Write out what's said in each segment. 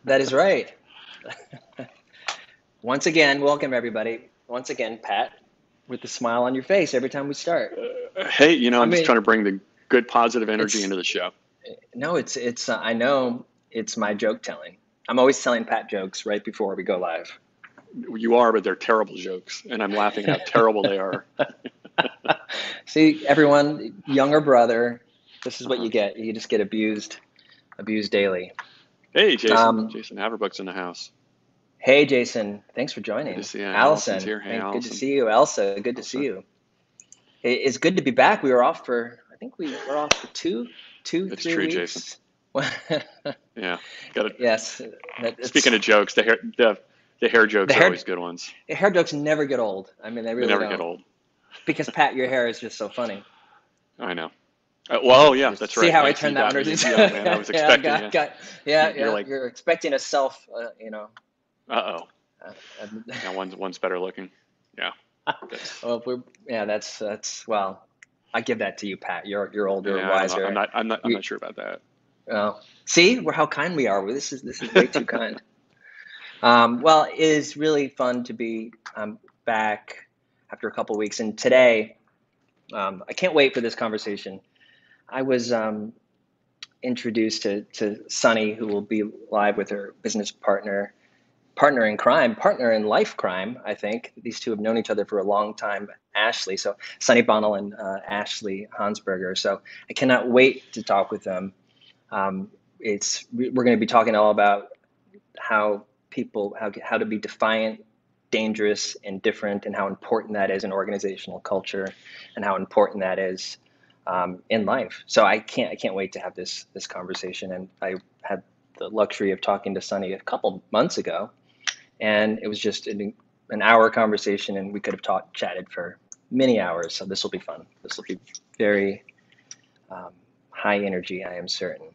That is right. Once again, welcome everybody. Once again, Pat, with the smile on your face every time we start. Hey, I I'm just mean, trying to bring the good positive energy it's into the show. no, it's. I know it's my joke telling. I'm always telling Pat jokes right before we go live. You are, but they're terrible jokes, and I'm laughing at how terrible they are. See, everyone, younger brother, this is what Uh-huh. you get. You just get abused daily. Hey, Jason. Um, Jason Haverbuck's in the house. hey, Jason, thanks for Good to joining. see you. Allison's Allison, here. Hey, hey, good to Allison. see you. Elsa, good to see Elsa. you. It's good to be back. We were off for, I think we were off for It's 3 true, Jason. weeks. Yeah. Got it. Yes, Speaking it's of jokes, the hair the jokes are always hair good ones. the hair jokes never get old. I mean, they They really never get don't. old. Because Pat, your hair is just so funny. I know. Well, yeah, Just that's see right. how I Thanks. You turned that got one. me. Yeah, man. I was Yeah, expecting you. You're yeah. like, You're expecting a self, uh-oh. uh, Now one's better looking. Yeah. That's. well, if we're, yeah, that's well, I give that to you, Pat. You're older, Yeah, I don't know. I'm wiser. not. I'm not. I'm You, not sure about that. see, how kind we are. This is way too kind. Well, it is really fun to be back after a couple of weeks, and today I can't wait for this conversation. I was introduced to Sunny, who will be live with her business partner in crime, partner in life crime. I think these two have known each other for a long time. Ashley, so Sunny Bonnell and Ashleigh Hansberger. So I cannot wait to talk with them. We're going to be talking all about how how to be defiant, dangerous, and different, and how important that is in organizational culture, and how important that is in life. So I can't wait to have this conversation. And I had the luxury of talking to Sunny a couple months ago, and it was just an hour conversation, and we could have chatted for many hours. So this will be fun. This will be very um, high energy, I am certain.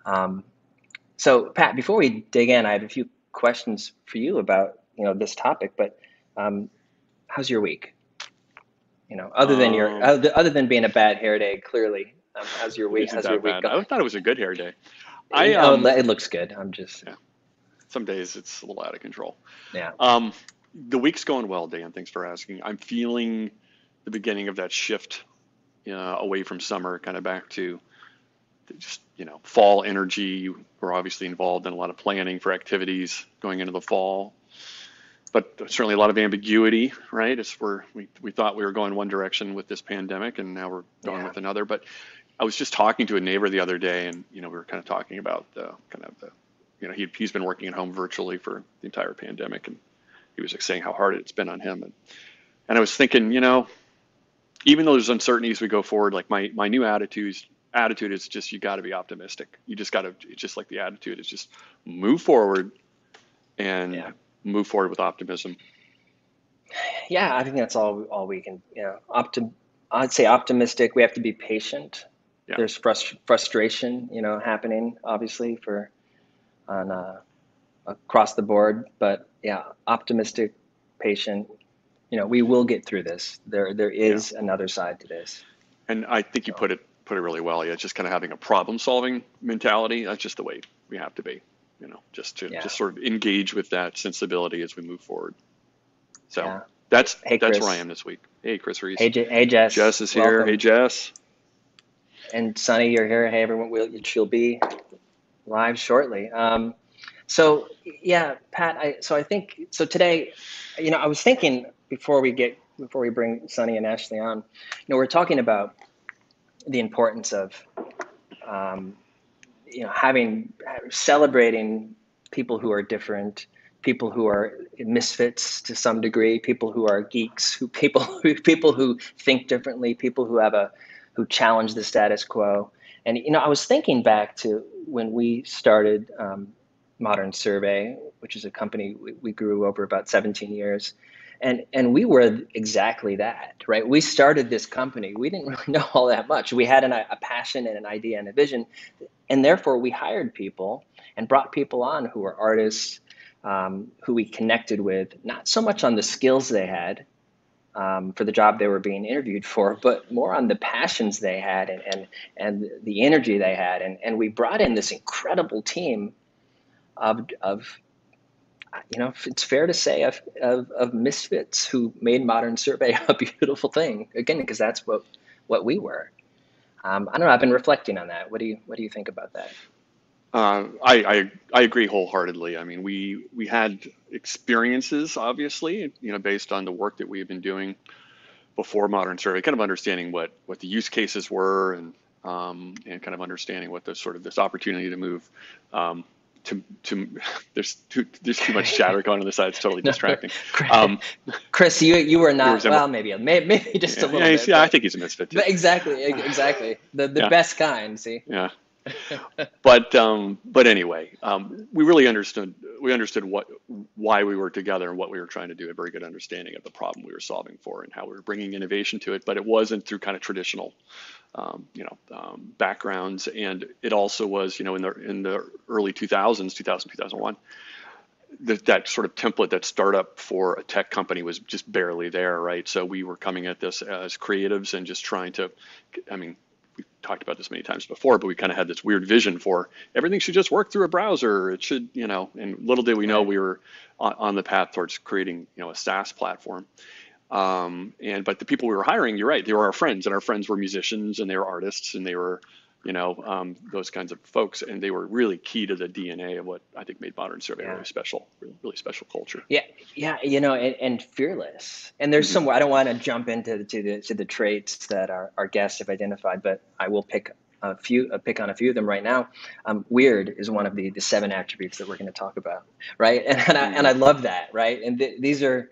Um, so, Pat, before we dig in, I have a few questions for you about this topic. But how's your week? Um, Other than being a bad hair day, clearly, how's your it week? isn't How's your that week bad. going? I thought it was a good hair day. I It looks good. I'm just Yeah. Some days it's a little out of control. yeah, Um, the week's going well, Dan. Thanks for asking. I'm feeling the beginning of that shift away from summer, kind of back to just fall energy. We're obviously involved in a lot of planning for activities going into the fall, but certainly a lot of ambiguity, right? We thought we were going one direction with this pandemic, and now we're going yeah, with another. But I was just talking to a neighbor the other day, and we were kind of talking about he's been working at home virtually for the entire pandemic, and he was saying how hard it's been on him. And I was thinking, even though there's uncertainty as we go forward, like my new attitude is just, you got to be optimistic. You just got to, it's just like the attitude is just move forward and yeah, move forward with optimism. yeah. I think that's all we can. I'd say optimistic. We have to be patient. Yeah. There's frustration, happening obviously for on across the board. But yeah, optimistic, patient. We will get through this. There Yeah. is another side to this. And I think you So put it really well. Yeah. It's just kind of having a problem solving mentality. That's just the way we have to be, just to yeah, just sort of engage with that sensibility as we move forward. So yeah. Hey, that's where I Chris. am this week. Hey, Chris Reese. Hey, Jess. Jess is here. Hey, Welcome. Jess. And Sunny, you're here. Hey, everyone. She'll be live shortly. So yeah, Pat. I think so today. I was thinking before we bring Sunny and Ashley on. We're talking about the importance of um, having celebrating people who are different, people who are misfits to some degree, people who are geeks, people who think differently, people who challenge the status quo. And I was thinking back to when we started Modern Survey, which is a company we grew over about 17 years. And we were exactly that, right? We started this company. We didn't really know all that much. We had a passion and an idea and a vision, and therefore we hired people and brought people on who were artists, who we connected with, not so much on the skills they had for the job they were being interviewed for, but more on the passions they had and the energy they had. And we brought in this incredible team of it's fair to say of misfits who made modern survey a beautiful thing, again, because that's what we were. I don't know. I've been reflecting on that. What do you think about that? I agree wholeheartedly. I mean, we had experiences, obviously, based on the work that we have been doing before modern survey, kind of understanding what the use cases were, and kind of understanding what the sort of this opportunity to move to there's too much chatter going on the side. It's totally distracting. Chris, you were not, well, maybe just a little bit. Yeah, I think he's a misfit too. Exactly. The best kind. See. Yeah. But anyway, we really understood why we were together and what we were trying to do, a very good understanding of the problem we were solving for and how we were bringing innovation to it. But it wasn't through kind of traditional backgrounds, and it also was in the early 2000s, 2001, that sort of template, that startup for a tech company was just barely there, right? So we were coming at this as creatives and just trying to, we talked about this many times before, but we kind of had this weird vision for everything should just work through a browser. It should, and little did we know we were on the path towards creating, a SaaS platform. But the people we were hiring, you're right, they were our friends, and our friends were musicians and they were artists and they were, those kinds of folks, and they were really key to the DNA of what I think made modern survey really special, really special culture. Yeah, and fearless. And there's some. I don't want to jump into the traits that our guests have identified, but I will pick on a few of them right now. Weird is one of the 7 attributes that we're going to talk about, right? And I love that, right? And these are.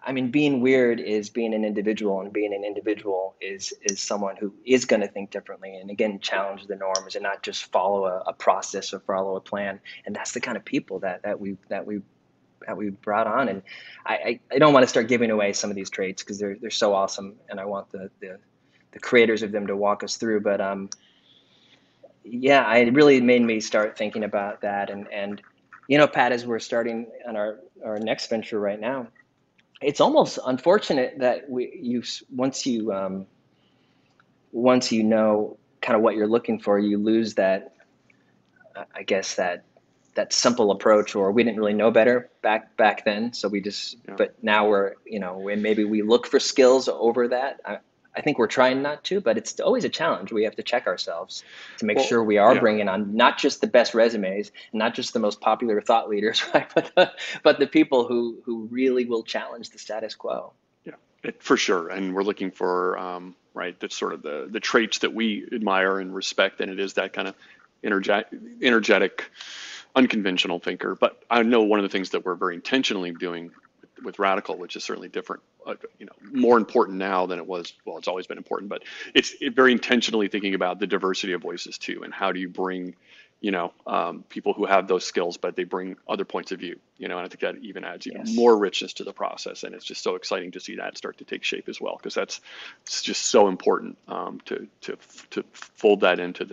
I mean, being weird is being an individual, and being an individual is someone who is going to think differently and, again, challenge the norms and not just follow a process or follow a plan. And that's the kind of people that we brought on. And I don't want to start giving away some of these traits because they're so awesome, and I want the creators of them to walk us through. But yeah, it really made me start thinking about that. And Pat, as we're starting on our next venture right now, it's almost unfortunate that once you know kind of what you're looking for, you lose that, I guess that simple approach, or we didn't really know better back then. So we just, but now we're, when maybe we look for skills over that. I think we're trying not to, but it's always a challenge. We have to check ourselves to make sure we are bringing on not just the best resumes, not just the most popular thought leaders, right? But the people who really will challenge the status quo. Yeah, for sure. And we're looking for, right, that's sort of the traits that we admire and respect. And it is that kind of energetic, unconventional thinker. But I know one of the things that we're very intentionally doing with RADICL, which is certainly different, more important now than it was. Well, it's always been important, but it's very intentionally thinking about the diversity of voices too, and how do you bring, people who have those skills, but they bring other points of view, and I think that even adds even more richness to the process, and it's just so exciting to see that start to take shape as well, because it's just so important to fold that into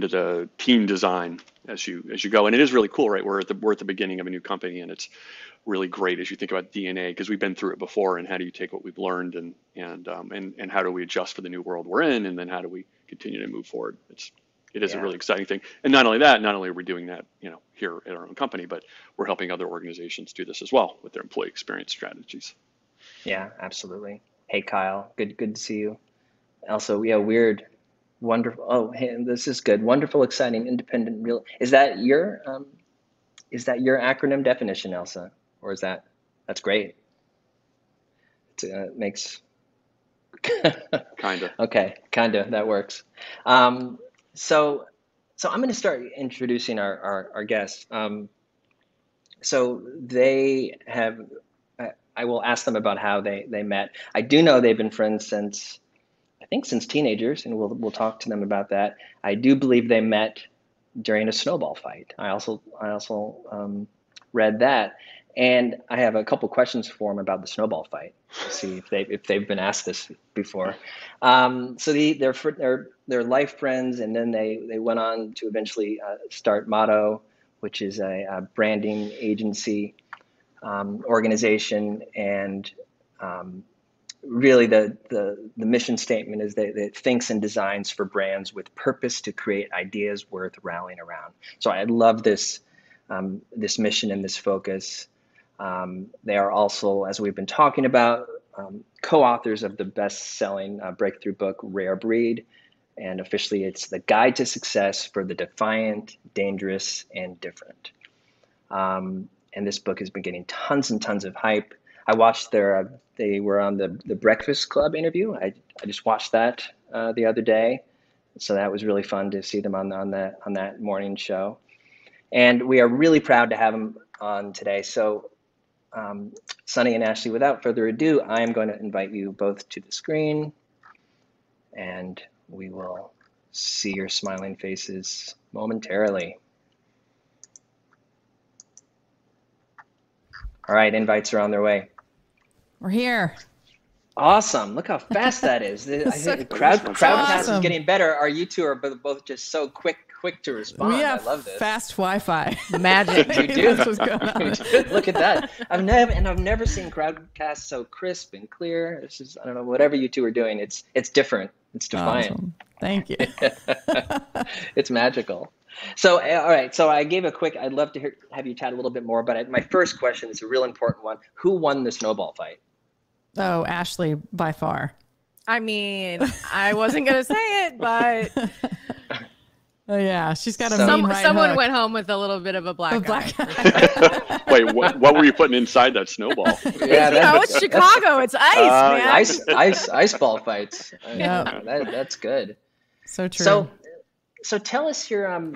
the team design as you go. And it is really cool, right? We're at the beginning of a new company, and it's really great as you think about DNA, because we've been through it before, and how do you take what we've learned and how do we adjust for the new world we're in, and then how do we continue to move forward? It is a really exciting thing. And not only are we doing that, here at our own company, but we're helping other organizations do this as well with their employee experience strategies. Yeah, absolutely. Hey, Kyle, good to see you. Also, weird. Wonderful. Oh, hey, this is good. Wonderful, exciting, independent, real. Is that your acronym definition, Elsa? Or that's great. It makes Kinda. Okay, kinda, that works. So I'm going to start introducing our guests. So they have, I will ask them about how they met. I do know they've been friends since teenagers, and we'll talk to them about that. I do believe they met during a snowball fight. I also read that, and I have a couple questions for them about the snowball fight. To see if they've been asked this before. So they're life friends, and then they went on to eventually start Motto, which is a branding agency organization, and really the mission statement is that it thinks and designs for brands with purpose to create ideas worth rallying around. So I love this this mission and this focus. They are also, as we've been talking about, co-authors of the best-selling breakthrough book Rare Breed, and officially it's the guide to success for the defiant, dangerous, and different. And this book has been getting tons and tons of hype. I watched they were on the Breakfast Club interview. I just watched that the other day. So that was really fun to see them on that morning show. And we are really proud to have them on today. So Sunny and Ashley, without further ado, I am going to invite you both to the screen, and we will see your smiling faces momentarily. All right, invites are on their way. We're here. Awesome. Look how fast that is. I think Crowdcast is getting better. Our you two are both just so quick to respond. We have I love this. fast Wi-Fi. Magic. You do. That's what's going on. Look at that. I've never seen Crowdcast so crisp and clear. It's just, I don't know, whatever you two are doing, it's different. It's defiant. Awesome. Thank you. It's magical. So, all right. So I gave I'd love to have you chat a little bit more, but my first question is a real important one. Who won the snowball fight? Oh, Ashley, by far. I mean, I wasn't going to say it, but Oh, yeah. She's got a mean right someone hook. went home with a little bit of a black eye. Wait, what were you putting inside that snowball? Yeah, No, it's Chicago. It's ice, man. Ice ball fights. Yep. That's good. So true. So tell us your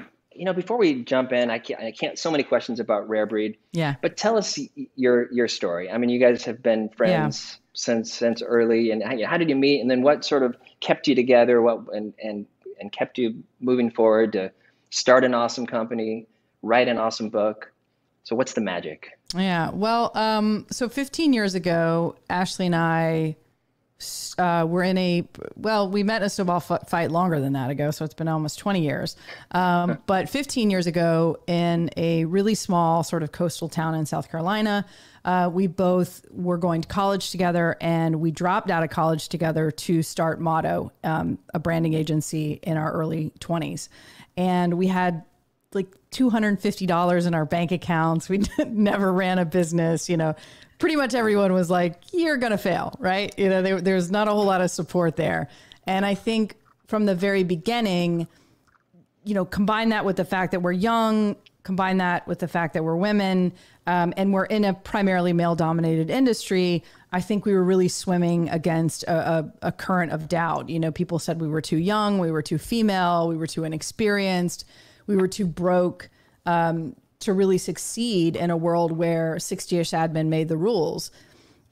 before we jump in, I can't so many questions about Rare Breed. Yeah. But tell us your story. I mean, you guys have been friends since early, and how did you meet? And then what sort of kept you together? And kept you moving forward to start an awesome company, write an awesome book. So what's the magic? Yeah. Well, so 15 years ago, Ashley and I were we met in a snowball fight longer than that ago. So it's been almost 20 years. But 15 years ago in a really small sort of coastal town in South Carolina, we both were going to college together, and we dropped out of college together to start Motto, a branding agency in our early 20s. And we had like $250 in our bank accounts. We never ran a business, pretty much everyone was like, you're going to fail, right? There's not a whole lot of support there. And I think from the very beginning, combine that with the fact that we're young, combine that with the fact that we're women, and we're in a primarily male-dominated industry, I think we were really swimming against a current of doubt. People said we were too young, we were too female, we were too inexperienced, we were too broke to really succeed in a world where 60-ish admin made the rules.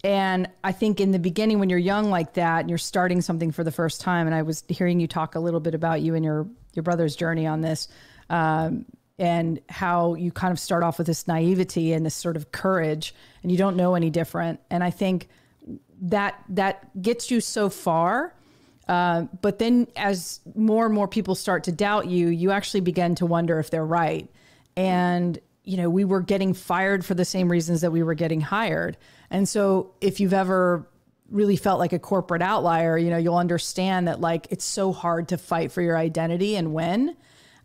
And I think in the beginning, when you're young like that and you're starting something for the first time, and I was hearing you talk a little bit about you and your brother's journey on this, and how you kind of start off with this naivety and this sort of courage, and you don't know any different. And I think that gets you so far. But then as more and more people start to doubt you, you actually begin to wonder if they're right. And, we were getting fired for the same reasons that we were getting hired. And so if you've ever really felt like a corporate outlier, you'll understand that like, it's so hard to fight for your identity and win.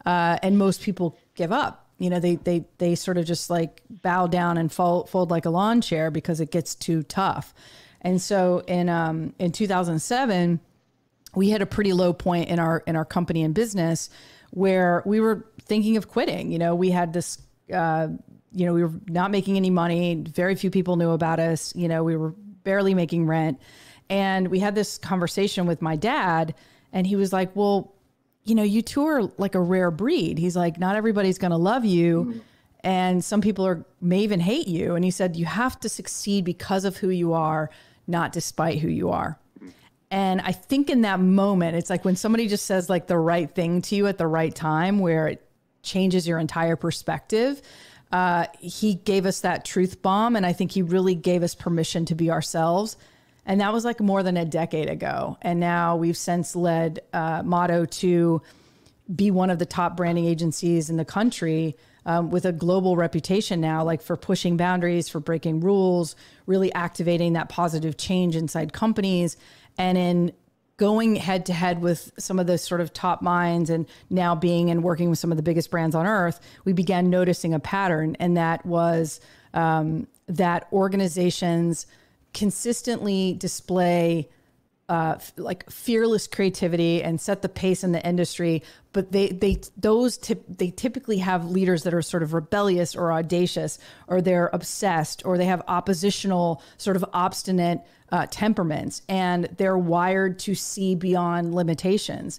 And most people give up. They sort of just like bow down and fold like a lawn chair because it gets too tough. And so in 2007, we hit a pretty low point in our company and business where we were thinking of quitting. We had this, we were not making any money. Very few people knew about us. We were barely making rent. And we had this conversation with my dad, and he was like, well, you two are like a rare breed. He's like, not everybody's going to love you. And some people may even hate you. And he said, you have to succeed because of who you are, not despite who you are. And I think in that moment, it's like when somebody just says like the right thing to you at the right time, where it changes your entire perspective. He gave us that truth bomb. And I think he really gave us permission to be ourselves. And that was like more than a decade ago. And now we've since led Motto to be one of the top branding agencies in the country. with a global reputation now, like for pushing boundaries, for breaking rules, really activating that positive change inside companies, and in going head to head with some of the sort of top minds, and now being and working with some of the biggest brands on earth, we began noticing a pattern. And that was that organizations consistently display like fearless creativity and set the pace in the industry, but they typically have leaders that are sort of rebellious or audacious, or they're obsessed, or they have oppositional, sort of obstinate temperaments, and they're wired to see beyond limitations.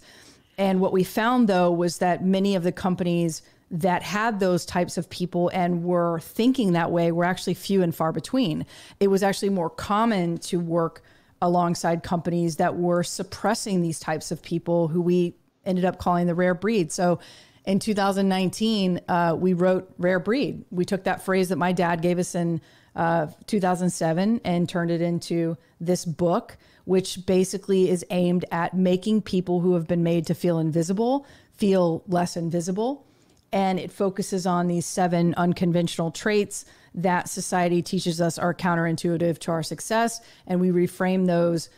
And what we found, though, was that many of the companies that had those types of people and were thinking that way were actually few and far between. It was actually more common to work alongside companies that were suppressing these types of people, who we ended up calling the rare breed. So in 2019, we wrote Rare Breed. We took that phrase that my dad gave us in 2007 and turned it into this book, which basically is aimed at making people who have been made to feel invisible feel less invisible. And it focuses on these 7 unconventional traits that society teaches us are counterintuitive to our success. And we reframe those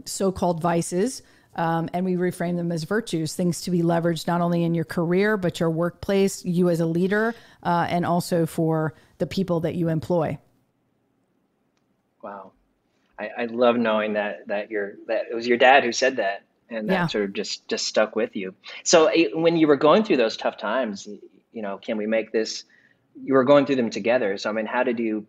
so-called vices, and we reframe them as virtues, things to be leveraged not only in your career, but your workplace, you as a leader, and also for the people that you employ. Wow. I love knowing that it was your dad who said that, and that sort of just stuck with you. So when you were going through those tough times, can we make this, you were going through them together. So, I mean, how did you,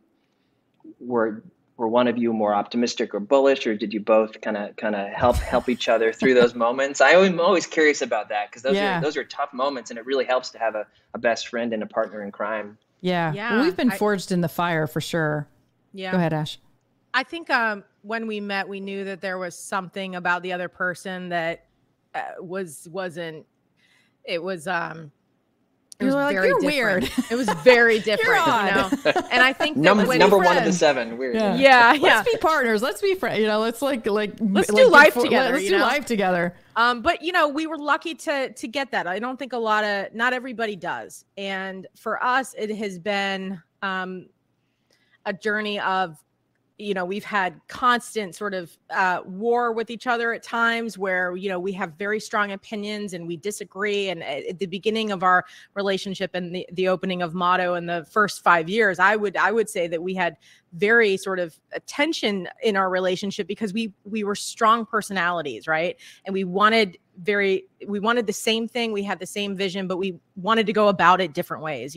were one of you more optimistic or bullish, or did you both kind of help each other through those moments? I'm always curious about that, because those are tough moments, and it really helps to have a best friend and a partner in crime. Yeah. Well, we've been forged in the fire for sure. Yeah. Go ahead, Ash. I think when we met, we knew that there was something about the other person that wasn't. It was very different. Weird. It was very different, And I think number 1 of the 7. Weird. Yeah. Let's be partners. Let's be friends. Let's let's do life together. Let's do life together. But we were lucky to get that. I don't think not everybody does. And for us, it has been a journey of, we've had constant sort of war with each other at times, where, we have very strong opinions and we disagree. And at the beginning of our relationship and the opening of Motto in the first 5 years, I would say that we had very sort of tension in our relationship, because we were strong personalities, right? And we wanted the same thing. We had the same vision, but we wanted to go about it different ways,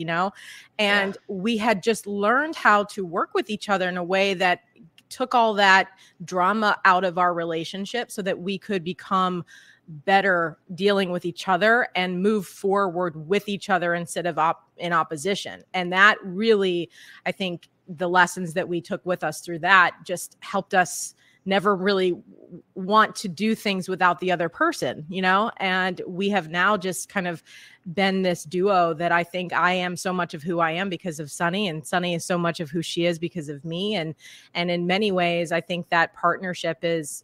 and we had just learned how to work with each other in a way that took all that drama out of our relationship, so that we could become better dealing with each other and move forward with each other instead of in opposition. And that really, I think, the lessons that we took with us through that just helped us never really want to do things without the other person, and we have now just kind of been this duo that I think I am so much of who I am because of Sunny, and Sunny is so much of who she is because of me. And in many ways, I think that partnership is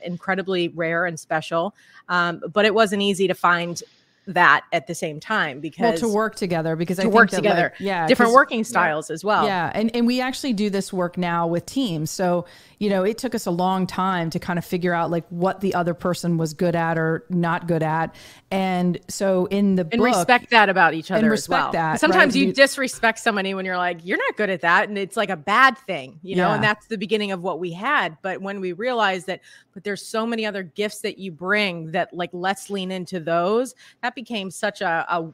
incredibly rare and special. But it wasn't easy to find that at the same time, because to work together, because different working styles as well. Yeah. And we actually do this work now with teams. So, it took us a long time to kind of figure out like what the other person was good at or not good at. And so in the book, respect that about each other as well. Sometimes right? you disrespect somebody when you're like, you're not good at that. And it's like a bad thing, and that's the beginning of what we had. But when we realized that, but there's so many other gifts that you bring that, like, let's lean into those, that became such an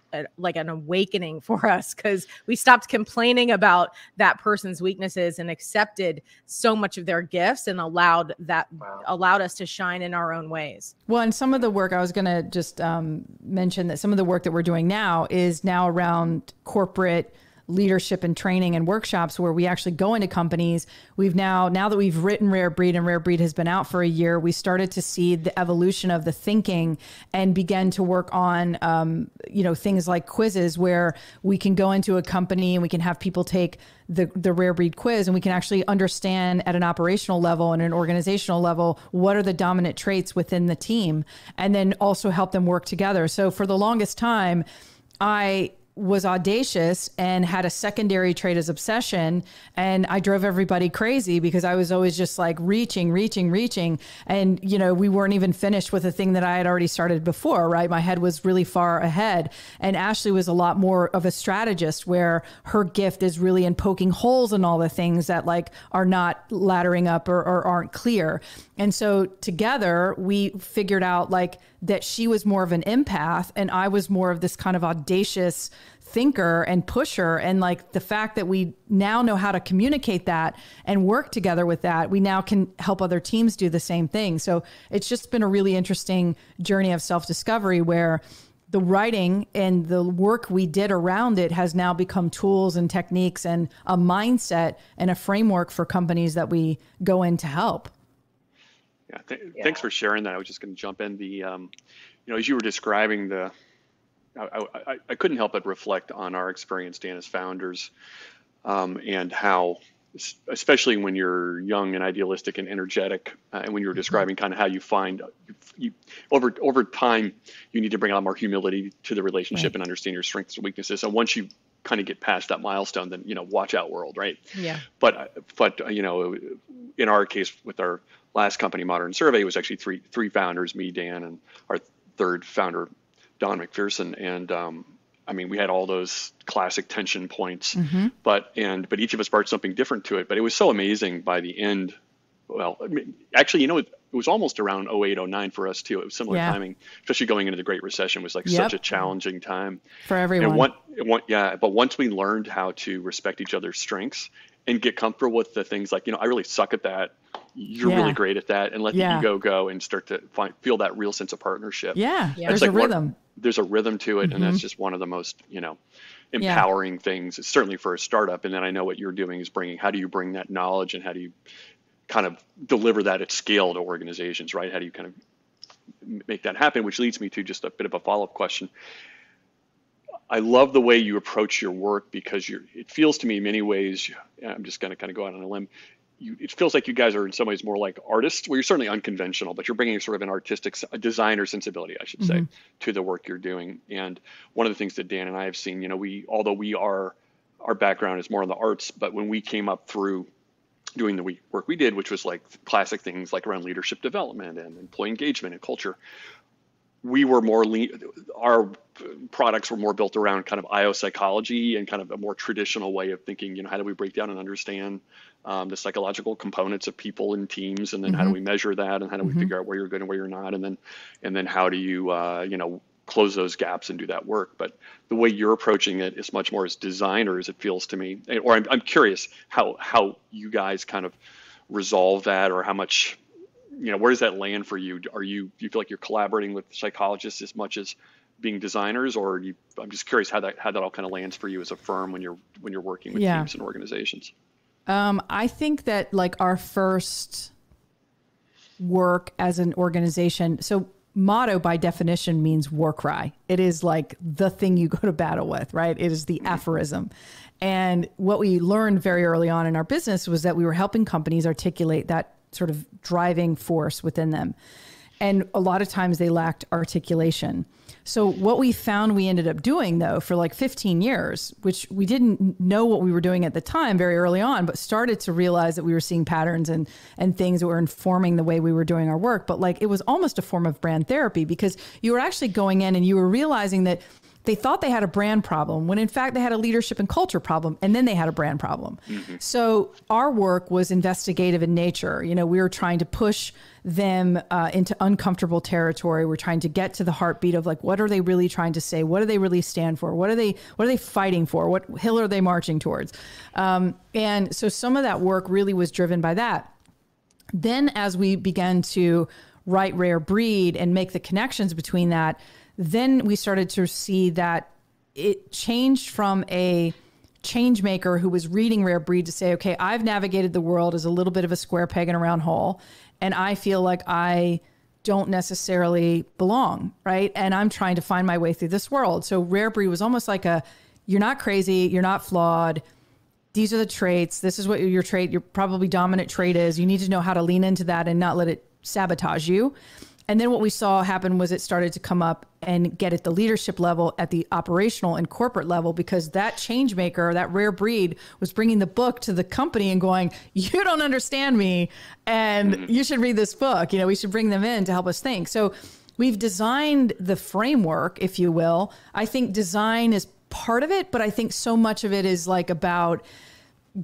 awakening for us, because we stopped complaining about that person's weaknesses and accepted so much of their gifts and allowed us to shine in our own ways. Well, and some of the work, I was going to just mention that some of the work that we're doing now is now around corporate leadership and training and workshops, where we actually go into companies. We've now that we've written Rare Breed, and Rare Breed has been out for a year, we started to see the evolution of the thinking and began to work on, things like quizzes, where we can go into a company and we can have people take the Rare Breed quiz, and we can actually understand at an operational level and an organizational level, what are the dominant traits within the team, and then also help them work together. So for the longest time, I was audacious and had a secondary trait as obsession. And I drove everybody crazy because I was always just like reaching. And, you know, we weren't even finished with the thing that I had already started before, right? My head was really far ahead. And Ashleigh was a lot more of a strategist, where her gift is really in poking holes in all the things that like are not laddering up or aren't clear. And so together we figured out like that she was more of an empath and I was more of this kind of audacious thinker and pusher. And like the fact that we now know how to communicate that and work together with that, we now can help other teams do the same thing. So it's just been a really interesting journey of self-discovery, where the writing and the work we did around it has now become tools and techniques and a mindset and a framework for companies that we go in to help. Yeah, thanks for sharing that. I was just going to jump in. As you were describing I couldn't help but reflect on our experience, Dan, as founders, and how, especially when you're young and idealistic and energetic, and when you're describing kind of how you find over time, you need to bring a lot more humility to the relationship, right, and understand your strengths and weaknesses. And once you kind of get past that milestone, then, watch out, world, right? Yeah. But in our case with our last company, Modern Survey, was actually three founders, me, Dan, and our third founder, Don McPherson. And we had all those classic tension points, but each of us brought something different to it. But it was so amazing by the end. Well, actually, it was almost around 08, 09 for us too. It was similar timing, especially going into the Great Recession was like such a challenging time for everyone. But once we learned how to respect each other's strengths and get comfortable with the things like, I really suck at that. You're really great at that, and let the ego go and start to feel that real sense of partnership. Yeah. There's a rhythm. There's a rhythm to it, and that's just one of the most, empowering things, certainly for a startup. And then I know what you're doing is how do you bring that knowledge and how do you kind of deliver that at scale to organizations, right? How do you kind of make that happen? Which leads me to just a bit of a follow-up question. I love the way you approach your work because it feels to me in many ways, I'm just going to kind of go out on a limb, it feels like you guys are in some ways more like artists. Well, you're certainly unconventional, but you're bringing sort of an artistic, a designer sensibility, I should say, to the work you're doing. And one of the things that Dan and I have seen, although our background is more in the arts, but when we came up through doing the work we did, which was like classic things like around leadership development and employee engagement and culture, we were more our products were more built around kind of IO psychology and kind of a more traditional way of thinking, how do we break down and understand the psychological components of people and teams, and then how do we measure that, and how do we figure out where you're good and where you're not, and then how do you close those gaps and do that work. But the way you're approaching it is much more as designers, it feels to me, or I'm curious how you guys kind of resolve that, or how much, where does that land for you? Do you feel like you're collaborating with psychologists as much as being designers, or I'm just curious how that all kind of lands for you as a firm when you're working with teams and organizations. I think that like our first work as an organization, so motto by definition means war cry. It is like the thing you go to battle with, right? It is the aphorism. And what we learned very early on in our business was that we were helping companies articulate that sort of driving force within them. And a lot of times they lacked articulation. So what we found we ended up doing, though, for like 15 years, which we didn't know what we were doing at the time very early on, but started to realize that we were seeing patterns and things that were informing the way we were doing our work. But like it was almost a form of brand therapy, because you were actually going in and you were realizing that they thought they had a brand problem when in fact they had a leadership and culture problem, and then they had a brand problem. So our work was investigative in nature. We were trying to push them into uncomfortable territory. We're trying to get to the heartbeat of like, what are they really trying to say? What do they really stand for? What are they fighting for? What hill are they marching towards? And so some of that work really was driven by that. Then as we began to write Rare Breed and make the connections between that, then we started to see that it changed from a change maker who was reading Rare Breed to say, okay, I've navigated the world as a little bit of a square peg in a round hole, and I feel like I don't necessarily belong, right? And I'm trying to find my way through this world. So Rare Breed was almost like you're not crazy, you're not flawed. These are the traits. This is what your probably dominant trait is. You need to know how to lean into that and not let it sabotage you. And then what we saw happen was it started to come up and get at the leadership level, at the operational and corporate level, because that change maker, that rare breed, was bringing the book to the company and going, you don't understand me, and you should read this book. You know, we should bring them in to help us think. So we've designed the framework, if you will. I think design is part of it, but I think so much of it is like about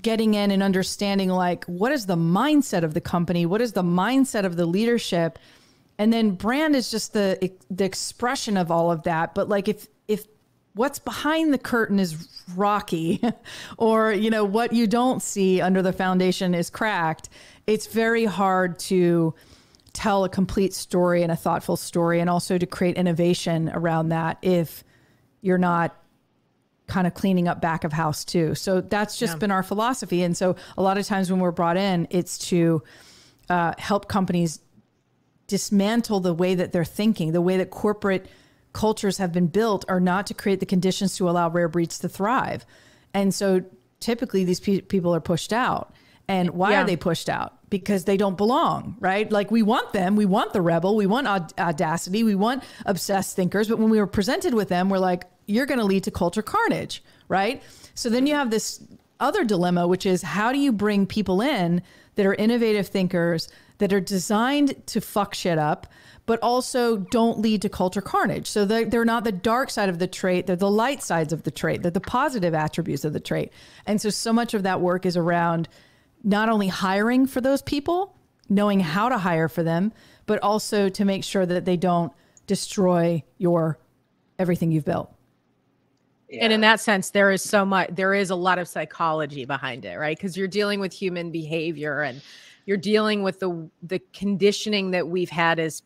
getting in and understanding, like, what is the mindset of the company? What is the mindset of the leadership? And then brand is just the expression of all of that. But like, if what's behind the curtain is rocky, or, you know, what you don't see under the foundation is cracked, it's very hard to tell a complete story and a thoughtful story, and also to create innovation around that if you're not kind of cleaning up back of house too. So that's just been our philosophy. And so a lot of times when we're brought in, it's to help companies dismantle the way that they're thinking. The way that corporate cultures have been built are not to create the conditions to allow rare breeds to thrive. And so typically these people are pushed out. And why are they pushed out? Because they don't belong, right? Like, we want them, we want the rebel, we want audacity, we want obsessed thinkers. But when we were presented with them, we're like, you're going to lead to culture carnage, right? So then you have this other dilemma, which is, how do you bring people in that are innovative thinkers, that are designed to fuck shit up, but also don't lead to culture carnage? So they're not the dark side of the trait, they're the light sides of the trait, they're the positive attributes of the trait. And so much of that work is around not only hiring for those people, knowing how to hire for them, but also to make sure that they don't destroy everything you've built. Yeah. And in that sense, there is a lot of psychology behind it, right? Because you're dealing with human behavior, and you're dealing with the conditioning that we've had as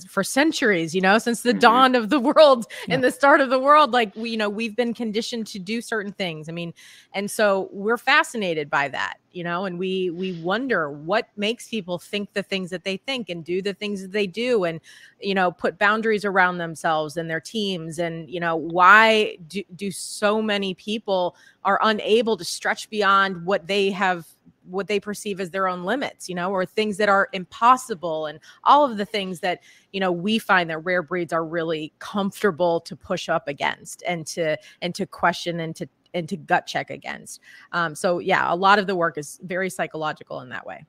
for centuries, you know, since the dawn of the world and the start of the world. Like, we've been conditioned to do certain things. I mean, and so we're fascinated by that, you know, and we wonder what makes people think the things that they think and do the things that they do, and, you know, put boundaries around themselves and their teams. And, you know, why do so many people are unable to stretch beyond what they perceive as their own limits, you know, or things that are impossible, and all of the things that, you know, we find that rare breeds are really comfortable to push up against, and to question, and to gut check against. So yeah, a lot of the work is very psychological in that way.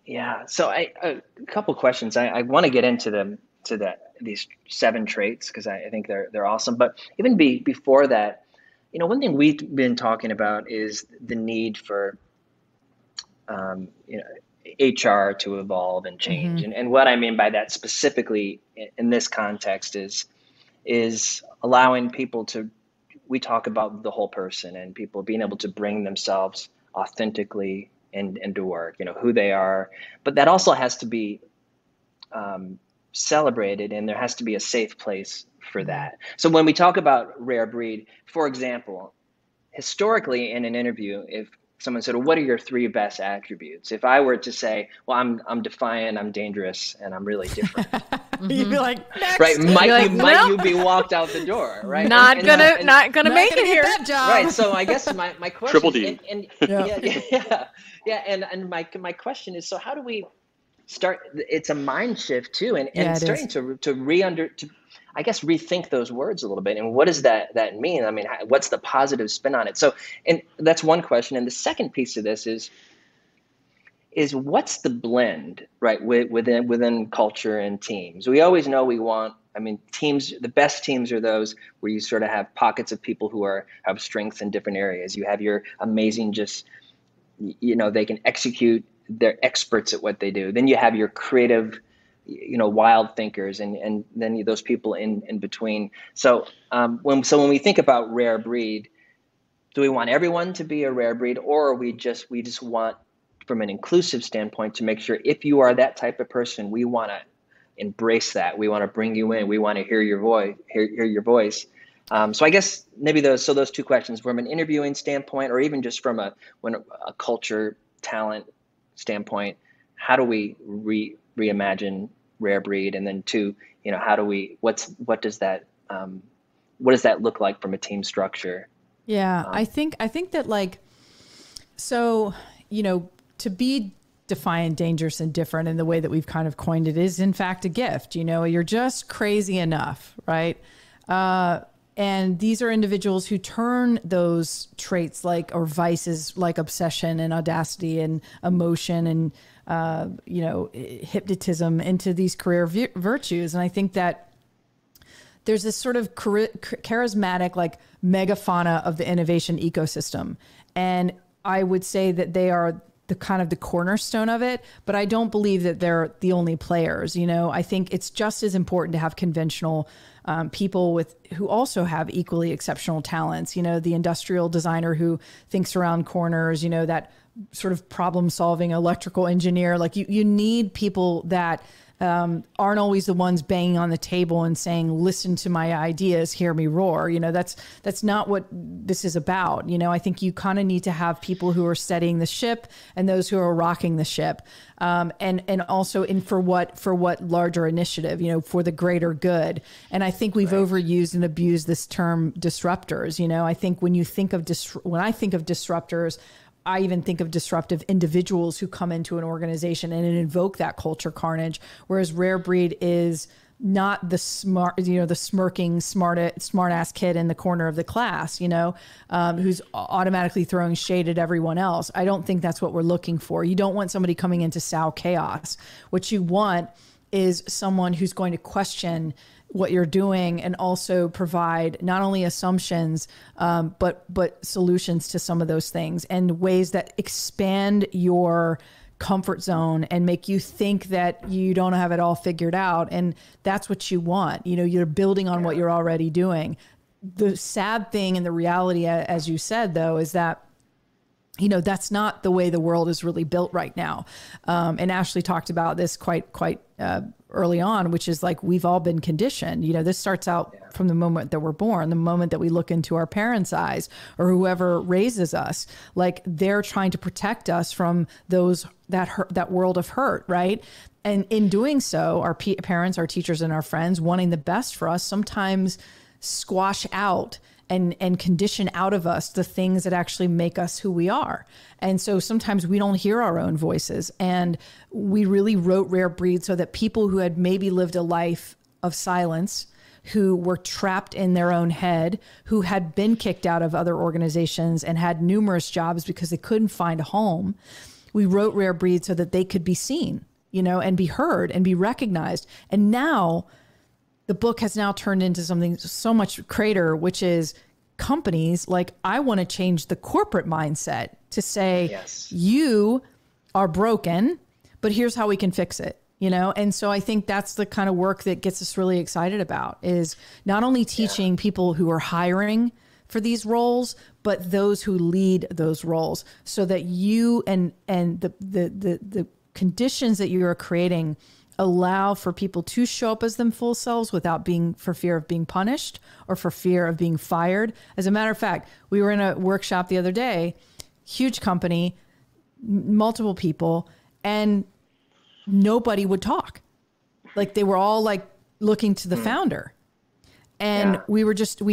Yeah. So a couple questions. I want to get into these 7 traits, because I think they're awesome. But even before that, you know, one thing we've been talking about is the need for you know, HR to evolve and change. And what I mean by that specifically in this context is allowing people we talk about the whole person, and people being able to bring themselves authentically into work, you know, who they are. But that also has to be celebrated, and there has to be a safe place for that. So when we talk about rare breed, for example, historically in an interview, if someone said, well, what are your 3 best attributes? If I were to say, well, I'm defiant, I'm dangerous, and I'm really different. You'd be like, next. Right. Might you be walked out the door, right? Not gonna make it here. That job. Right. So I guess my question Triple D. And my question is, so how do we start? It's a mind shift too, and starting to I guess rethink those words a little bit. And what does that mean? I mean, what's the positive spin on it? So, and that's one question. And the second piece of this is what's the blend, right, within culture and teams? We always know teams, the best teams are those where you sort of have pockets of people who have strengths in different areas. You have your amazing, just, you know, they can execute, they're experts at what they do. Then you have your creative, you know, wild thinkers, and then those people in between. So when we think about rare breed, do we want everyone to be a rare breed, or we just want, from an inclusive standpoint, to make sure if you are that type of person, we want to embrace that. We want to bring you in. We want to hear your voice. So I guess maybe those 2 questions, from an interviewing standpoint, or even just from a culture talent standpoint, how do we reimagine rare breed? And then 2, you know, how do we, what does that look like from a team structure? Yeah. I think that, like, so, you know, to be defiant, dangerous, and different, and the way that we've kind of coined it is in fact a gift. You know, you're just crazy enough, right? And these are individuals who turn those traits or vices like obsession and audacity and emotion and, you know, hypnotism into these career virtues. And I think that there's this sort of charismatic, like megafauna of the innovation ecosystem. And I would say that they are the kind of the cornerstone of it, but I don't believe that they're the only players. You know, I think it's just as important to have conventional people who also have equally exceptional talents. You know, the industrial designer who thinks around corners, you know, that sort of problem solving electrical engineer. Like you need people that aren't always the ones banging on the table and saying, listen to my ideas, hear me roar. You know, that's not what this is about. You know, I think you kind of need to have people who are steadying the ship and those who are rocking the ship. And also for what larger initiative, you know, for the greater good. And I think we've overused and abused this term disruptors. You know, I think when I think of disruptors, I even think of disruptive individuals who come into an organization and invoke that culture carnage, whereas rare breed is not the smart, you know, the smirking, smart ass kid in the corner of the class, you know, who's automatically throwing shade at everyone else. I don't think that's what we're looking for. You don't want somebody coming in to sow chaos. What you want is someone who's going to question what you're doing and also provide not only assumptions, but solutions to some of those things and ways that expand your comfort zone and make you think that you don't have it all figured out. And that's what you want. You know, you're building on what you're already doing. The sad thing and the reality, as you said, though, is that, you know, that's not the way the world is really built right now. And Ashleigh talked about this quite early on, which is like, we've all been conditioned. You know, this starts out from the moment that we're born, the moment that we look into our parents' eyes or whoever raises us, like they're trying to protect us from that world of hurt. Right. And in doing so, our parents, our teachers, and our friends wanting the best for us sometimes squash out and condition out of us the things that actually make us who we are. And so sometimes we don't hear our own voices. And we really wrote Rare Breed so that people who had maybe lived a life of silence, who were trapped in their own head, who had been kicked out of other organizations and had numerous jobs because they couldn't find a home, we wrote Rare Breed so that they could be seen, you know, and be heard and be recognized. And now the book has now turned into something so much greater, which is companies like, I want to change the corporate mindset to say, you are broken, but here's how we can fix it, you know? And so I think that's the kind of work that gets us really excited about, is not only teaching people who are hiring for these roles, but those who lead those roles, so that you and the conditions that you are creating allow for people to show up as them full selves without for fear of being punished or for fear of being fired. As a matter of fact, we were in a workshop the other day, huge company, multiple people, and nobody would talk. Like they were all like looking to the founder. And we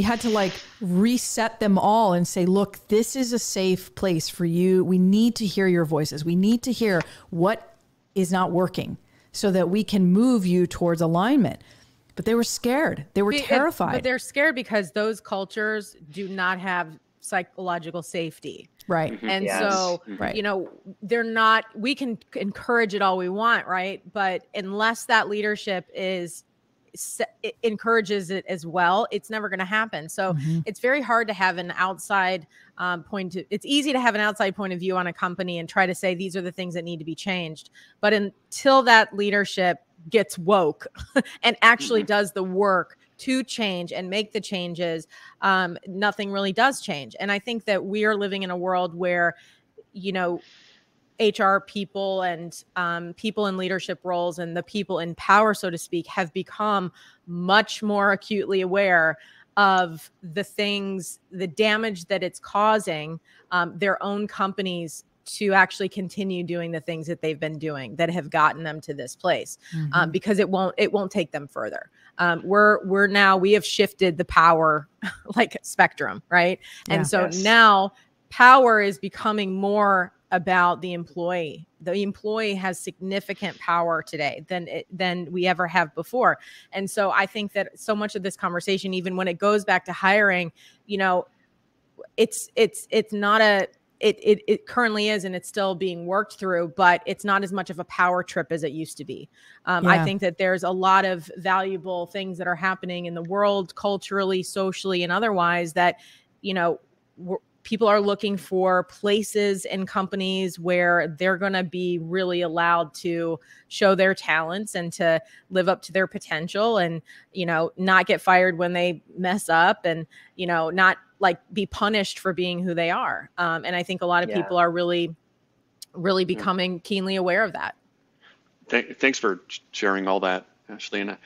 had to like reset them all and say, look, this is a safe place for you. We need to hear your voices. We need to hear what is not working, so that we can move you towards alignment. But they were scared. They were terrified. But they're scared because those cultures do not have psychological safety. Right. And so, you know, we can encourage it all we want, right? But unless that leadership encourages it as well, it's never going to happen. So it's very hard to have an outside it's easy to have an outside point of view on a company and try to say, these are the things that need to be changed. But until that leadership gets woke and actually does the work to change and make the changes, nothing really does change. And I think that we are living in a world where, you know, HR people and people in leadership roles and the people in power, so to speak, have become much more acutely aware of the damage that it's causing their own companies to actually continue doing the things that they've been doing that have gotten them to this place, because it won't take them further. We have shifted the power like spectrum, right? And so now power is becoming more about the employee. The employee has significant power today than we ever have before. And so I think that so much of this conversation, even when it goes back to hiring, you know, it's not a, it currently is, and it's still being worked through, but it's not as much of a power trip as it used to be. I think that there's a lot of valuable things that are happening in the world, culturally, socially, and otherwise, that, you know, people are looking for places and companies where they're going to be really allowed to show their talents and to live up to their potential, and, you know, not get fired when they mess up, and, you know, not like be punished for being who they are. And I think a lot of people are really becoming keenly aware of that. Thanks for sharing all that, Ashley. And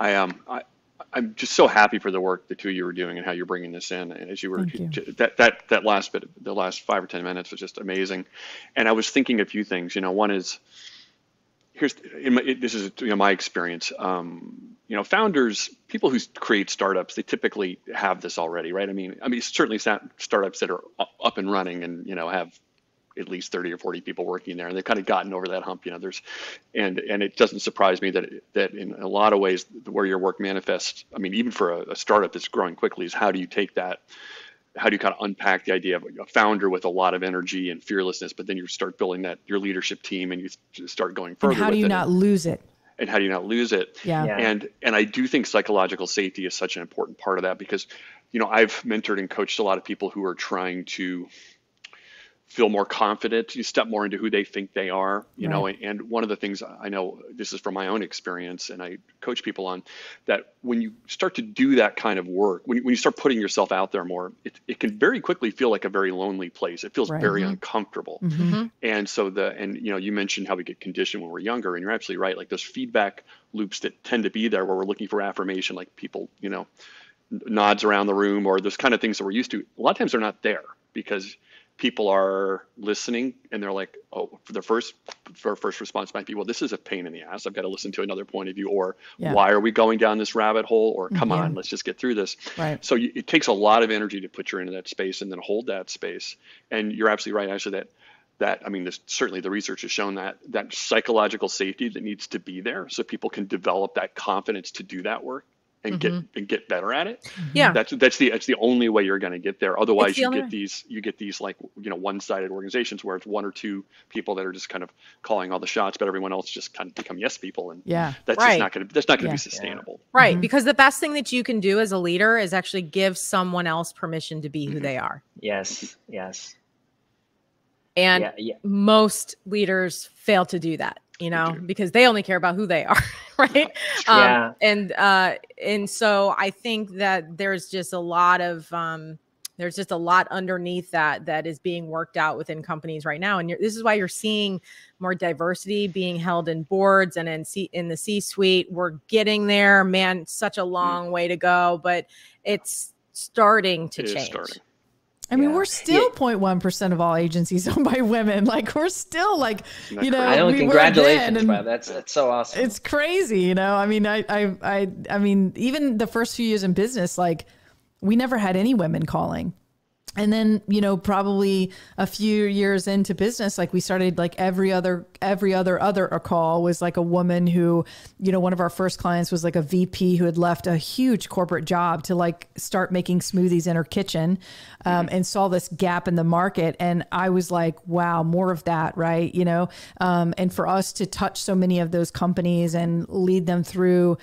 I'm just so happy for the work the two of you were doing and how you're bringing this in. And as you were, that last bit, the last 5 or 10 minutes was just amazing. And I was thinking a few things. You know, one is, this is, you know, my experience. You know, founders, people who create startups, they typically have this already, right? I mean, certainly startups that are up and running and, you know, have at least 30 or 40 people working there, and they've kind of gotten over that hump. You know, and it doesn't surprise me that in a lot of ways where your work manifests, I mean, even for a startup that's growing quickly, is how do you take that? How do you kind of unpack the idea of a founder with a lot of energy and fearlessness, but then you start building your leadership team, and you start going further. And how do you not lose it? And how do you not lose it? Yeah. And I do think psychological safety is such an important part of that, because, you know, I've mentored and coached a lot of people who are trying to feel more confident, you step more into who they think they are, you know, and one of the things I know, this is from my own experience, and I coach people on, that when you start to do that kind of work, when you start putting yourself out there more, it can very quickly feel like a very lonely place. It feels very uncomfortable. And so you know, you mentioned how we get conditioned when we're younger, and you're absolutely right. Like those feedback loops that tend to be there where we're looking for affirmation, like people, you know, nods around the room, or those kind of things that we're used to, a lot of times they're not there, because people are listening and they're like, oh, their first response might be, well, this is a pain in the ass. I've got to listen to another point of view, or why are we going down this rabbit hole, or come on, let's just get through this. So it takes a lot of energy to put you into that space and then hold that space. And you're absolutely right, actually, that I mean, certainly the research has shown that psychological safety that needs to be there so people can develop that confidence to do that work and get better at it. Yeah. That's the only way you're going to get there. Otherwise you get these like, you know, one-sided organizations where it's one or two people that are just kind of calling all the shots, but everyone else just kind of become yes people. And that's just not going to be sustainable. Right. Because the best thing that you can do as a leader is actually give someone else permission to be who they are. Yes. And most leaders fail to do that, you know, because they only care about who they are. Right. And so I think that there's just a lot underneath that is being worked out within companies right now. And this is why you're seeing more diversity being held in boards and in the C-suite. We're getting there, man, such a long way to go, but it's starting to change. I mean, we're still 0.1% of all agencies owned by women. Like, we're still like, you know, I know. Congratulations, Bob. That's so awesome. It's crazy, you know. I mean, I mean, even the first few years in business, like, we never had any women calling. And then, you know, probably a few years into business, like we started like every other call was like a woman who, you know, one of our first clients was like a VP who had left a huge corporate job to like start making smoothies in her kitchen, and saw this gap in the market. And I was like, wow, more of that. Right. You know, and for us to touch so many of those companies and lead them through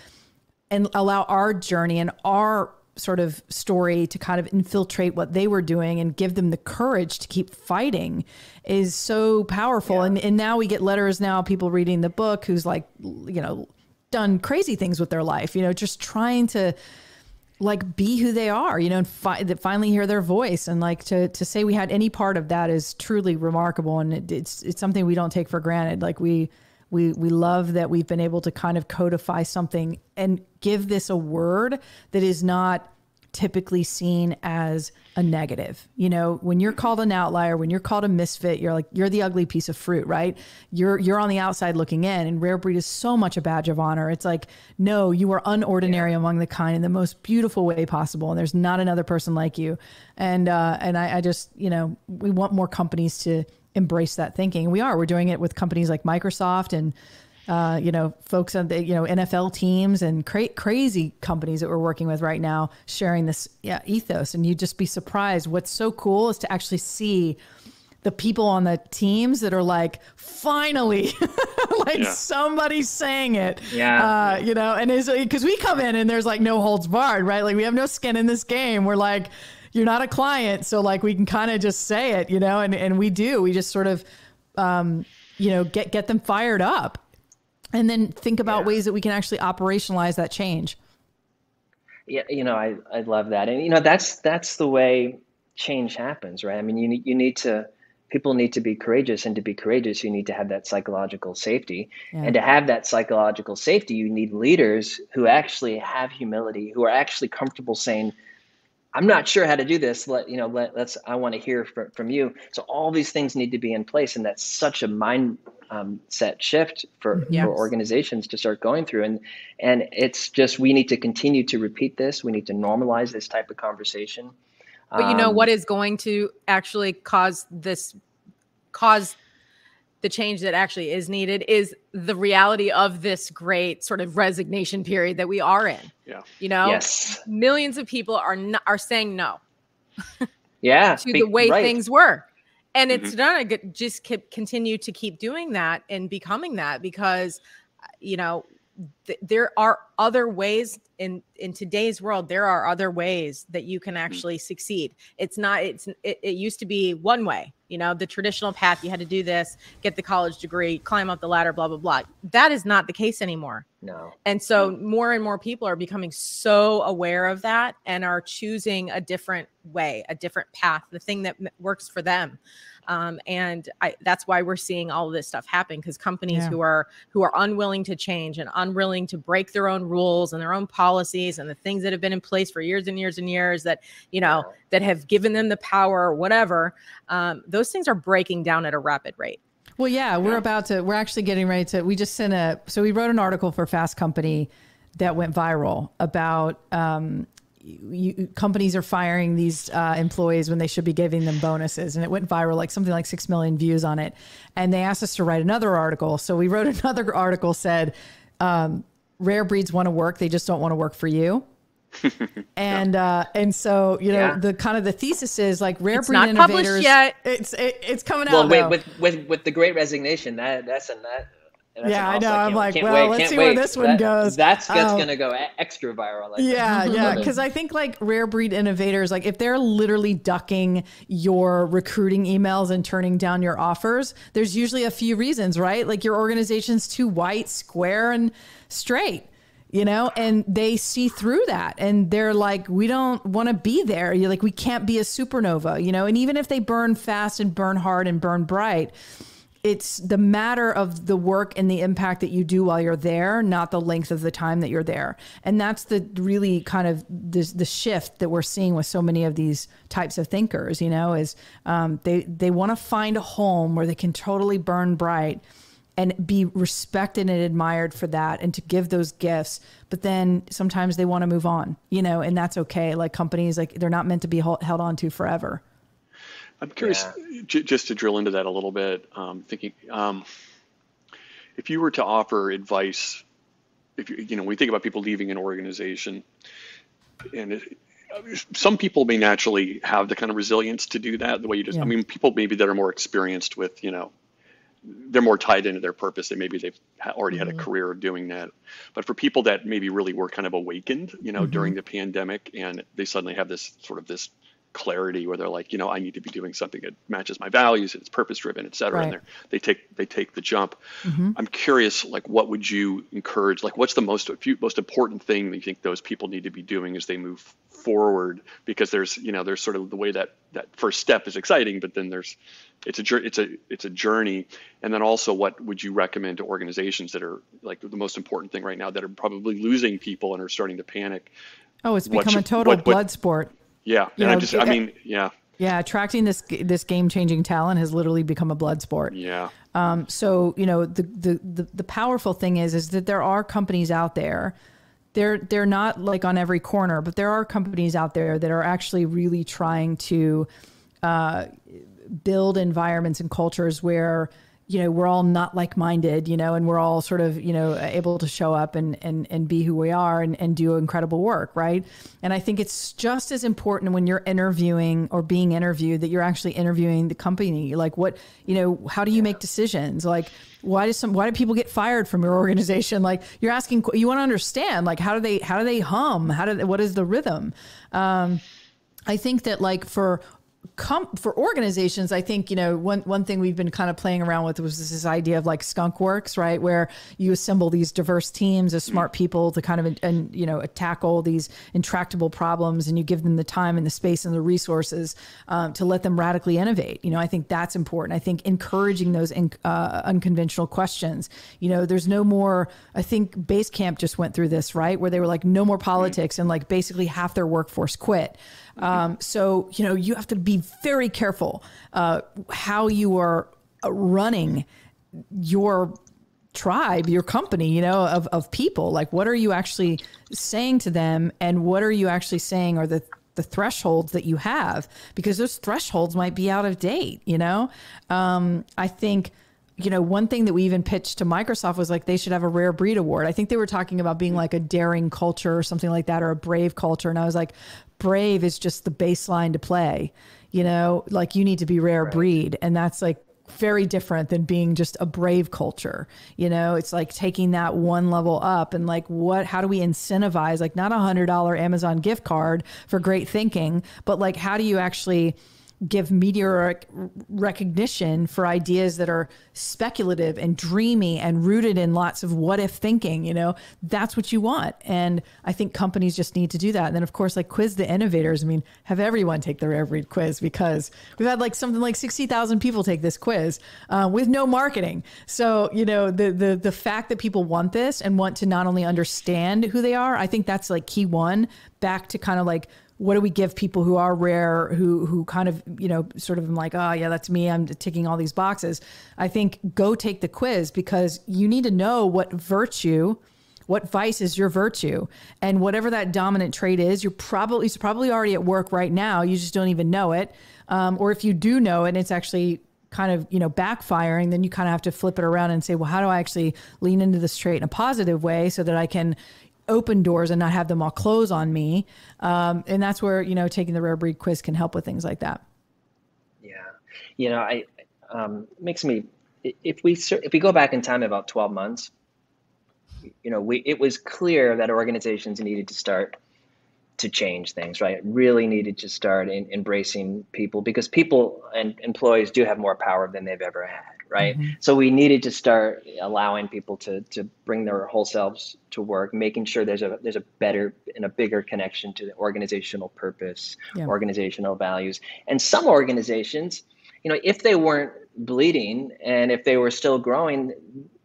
and allow our journey and our sort of story to kind of infiltrate what they were doing and give them the courage to keep fighting is so powerful. And now we get letters now, people reading the book who's like, you know, done crazy things with their life, you know, just trying to like be who they are, you know, and finally hear their voice. And like to say we had any part of that is truly remarkable. And it's something we don't take for granted. Like we love that we've been able to kind of codify something and give this a word that is not typically seen as a negative. You know, when you're called an outlier, when you're called a misfit, you're like, you're the ugly piece of fruit, right? You're on the outside looking in, and Rare Breed is so much a badge of honor. It's like, no, you are unordinary among the kind in the most beautiful way possible. And there's not another person like you. And I just, you know, we want more companies to embrace that thinking. And we're doing it with companies like Microsoft and, folks on the, NFL teams and crazy companies that we're working with right now, sharing this ethos. And you'd just be surprised. What's so cool is to actually see the people on the teams that are like, finally, somebody's saying it. Yeah. And it's because we come in and there's like no holds barred, right? Like we have no skin in this game. We're like, you're not a client. So like we can kind of just say it, and we do. We just sort of, get them fired up. And then think about ways that we can actually operationalize that change. Yeah, I love that. And, that's the way change happens, right? I mean, people need to be courageous, and to be courageous, you need to have that psychological safety. Yeah. And to have that psychological safety, you need leaders who actually have humility, who are actually comfortable saying, I'm not sure how to do this. I want to hear from you. So all these things need to be in place. And that's such a mindset shift for organizations to start going through. And it's just, we need to continue to repeat this. We need to normalize this type of conversation. But what is going to actually cause the change that actually is needed is the reality of this great sort of resignation period that we are in. Yeah. Yes. Millions of people are saying no. Yeah. To the way things were. And it's going to just continue to keep doing that and becoming that because, there are other ways in today's world. There are other ways that you can actually succeed. It used to be one way, the traditional path. You had to do this, get the college degree, climb up the ladder, blah, blah, blah. That is not the case anymore. No. And so more and more people are becoming so aware of that and are choosing a different way, a different path, the thing that works for them. That's why we're seeing all of this stuff happen, because companies who are unwilling to change and unwilling to break their own rules and their own policies and the things that have been in place for years and years and years that, that have given them the power or whatever, those things are breaking down at a rapid rate. Well, yeah, we're actually getting ready to, we wrote an article for Fast Company that went viral about, companies are firing these employees when they should be giving them bonuses. And it went viral, like something like 6 million views on it. And they asked us to write another article. So we wrote another article, said, rare breeds want to work. They just don't want to work for you. And so, the kind of the thesis is like rare breed innovators. Yet. It's coming out. Well, with the Great Resignation, that's I know. I'm like, let's see where this one goes. That's going to go extra viral. Yeah. Because I think like rare breed innovators, like if they're literally ducking your recruiting emails and turning down your offers, there's usually a few reasons, right? Like your organization's too white, square, and straight. And they see through that and they're like, we don't want to be there. You're like, we can't be a supernova, and even if they burn fast and burn hard and burn bright, it's the matter of the work and the impact that you do while you're there, not the length of the time that you're there. And that's the really kind of the shift that we're seeing with so many of these types of thinkers, is they want to find a home where they can totally burn bright and be respected and admired for that and to give those gifts. But then sometimes they want to move on, and that's okay. Like companies, like they're not meant to be held on to forever. I'm curious, just to drill into that a little bit, thinking if you were to offer advice, we think about people leaving an organization, and some people may naturally have the kind of resilience to do that. The way you just, people maybe that are more experienced with, they're more tied into their purpose, and maybe they've already had a career of doing that. But for people that maybe really were kind of awakened, during the pandemic, and they suddenly have this clarity where they're like, I need to be doing something that matches my values and it's purpose driven, et cetera. Right. And they take the jump. I'm curious, like, what would you encourage? Like, what's the most important thing that you think those people need to be doing as they move forward? Because there's sort of the way that first step is exciting, but then it's a journey. And then also, what would you recommend to organizations that are like the most important thing right now that are probably losing people and are starting to panic? Oh, it's become a total blood sport. Yeah. And Yeah, attracting this game-changing talent has literally become a blood sport. Yeah. So, the powerful thing is that there are companies out there. They're not like on every corner, but there are companies out there that are actually really trying to build environments and cultures where, we're all not like-minded, and we're all sort of, able to show up and be who we are and do incredible work. Right. And I think it's just as important when you're interviewing or being interviewed that you're actually interviewing the company. Like what, how do you make decisions? Like, why do people get fired from your organization? Like you're asking, you want to understand, like, how do they hum? What is the rhythm? I think that like for organizations, I think, one thing we've been kind of playing around with was this idea of like skunk works, right? Where you assemble these diverse teams of smart people to kind of, tackle these intractable problems, and you give them the time and the space and the resources to let them radically innovate. I think that's important. I think encouraging those unconventional questions, there's no more, I think Basecamp just went through this, right? Where they were like, no more politics, and like basically half their workforce quit. So, you have to be very careful how you are running your tribe, your company, of people. Like, what are you actually saying to them, and what are you actually saying are the thresholds that you have? Because those thresholds might be out of date, I think, one thing that we even pitched to Microsoft was like, they should have a rare breed award. I think they were talking about being like a daring culture or something like that, or a brave culture. And I was like, brave is just the baseline to play, like you need to be rare breed. And that's like very different than being just a brave culture. It's like taking that one level up and like, how do we incentivize, like not $100 Amazon gift card for great thinking, but like, how do you actually give meteoric recognition for ideas that are speculative and dreamy and rooted in lots of what if thinking, that's what you want. And I think companies just need to do that. And then of course, like quiz the innovators. I mean, have everyone take the Rare Breed quiz, because we've had like something like 60,000 people take this quiz with no marketing. So, the fact that people want this and want to not only understand who they are, I think that's like key one, back to kind of like, what do we give people who are rare, who kind of, sort of like, oh yeah, that's me, I'm ticking all these boxes. I think go take the quiz, because you need to know what vice is your virtue, and whatever that dominant trait is, it's probably already at work right now. You just don't even know it. Or if you do know it and it's actually kind of, backfiring, then you kind of have to flip it around and say, well, how do I actually lean into this trait in a positive way so that I can open doors and not have them all close on me. And that's where, taking the Rare Breed quiz can help with things like that. Yeah. Makes me, if we go back in time about 12 months, it was clear that organizations needed to start to change things, right? Really needed to start embracing people, because people and employees do have more power than they've ever had, right? Mm-hmm. So we needed to start allowing people to bring their whole selves to work, making sure there's a better and a bigger connection to the organizational purpose, organizational values. And some organizations, if they weren't bleeding and if they were still growing,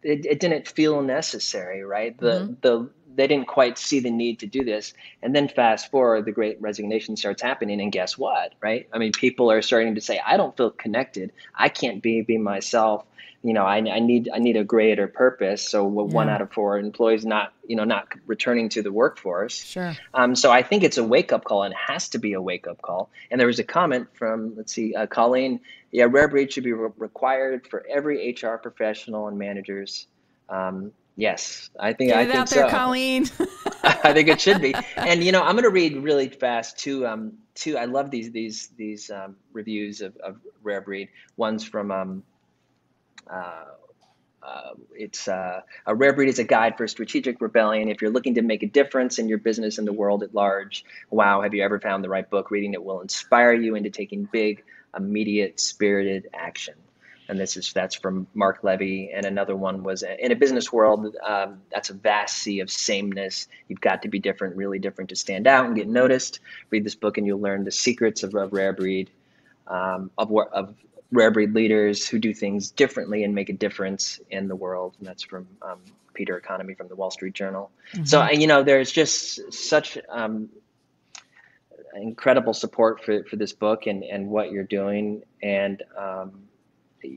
it didn't feel necessary, right? They didn't quite see the need to do this. And then fast forward, the Great Resignation starts happening, and guess what, right? I mean, people are starting to say, I don't feel connected. I can't be myself. I need a greater purpose. So 1 out of 4 employees not returning to the workforce. Sure. So I think it's a wake up call, and it has to be a wake up call. And there was a comment from, Colleen. Yeah, Rare Breed should be required for every HR professional and managers. Yes, I think Get it out there, so. Colleen. I think it should be. And I'm going to read really fast two. I love these reviews of Rare Breed. One's from it's a Rare Breed is a guide for strategic rebellion. If you're looking to make a difference in your business and the world at large, wow, have you ever found the right book? Reading it will inspire you into taking big, immediate, spirited action. And that's from Mark Levy. And another one was, in a business world, that's a vast sea of sameness. You've got to be different, really different, to stand out and get noticed. Read this book and you'll learn the secrets of Rare Breed, of Rare Breed leaders who do things differently and make a difference in the world. And that's from Peter Economy from the Wall Street Journal. Mm-hmm. So, there's just such incredible support for this book and what you're doing. And,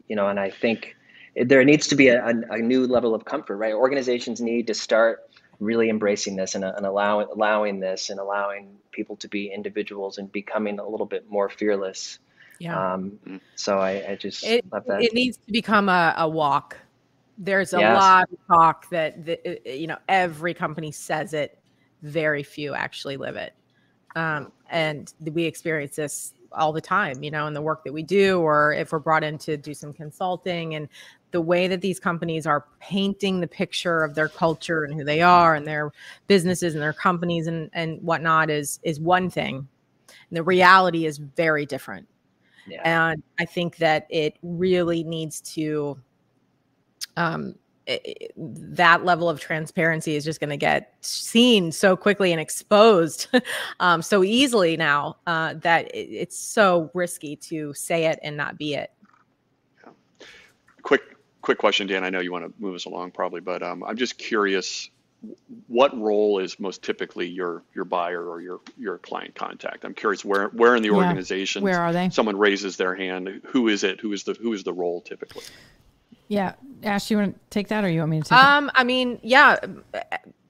and I think there needs to be a new level of comfort, right? Organizations need to start really embracing this and allowing this and allowing people to be individuals and becoming a little bit more fearless Yeah. So I just love that. It needs to become a walk. There's a Yes. lot of talk that, every company says it. Very few actually live it. And we experience this all the time, in the work that we do, or if we're brought in to do some consulting, and the way that these companies are painting the picture of their culture and who they are and their businesses and their companies and whatnot is one thing. And the reality is very different. Yeah. And I think that it really needs to, that level of transparency is just going to get seen so quickly and exposed so easily now that it's so risky to say it and not be it. Yeah. Quick question, Dan. I know you want to move us along probably, but I'm just curious, what role is most typically your buyer or your client contact? I'm curious where in the organization, where are they? Someone raises their hand. Who is it? Who is the role typically? Yeah. Ash, you want to take that, or you want me to take it? I mean, yeah,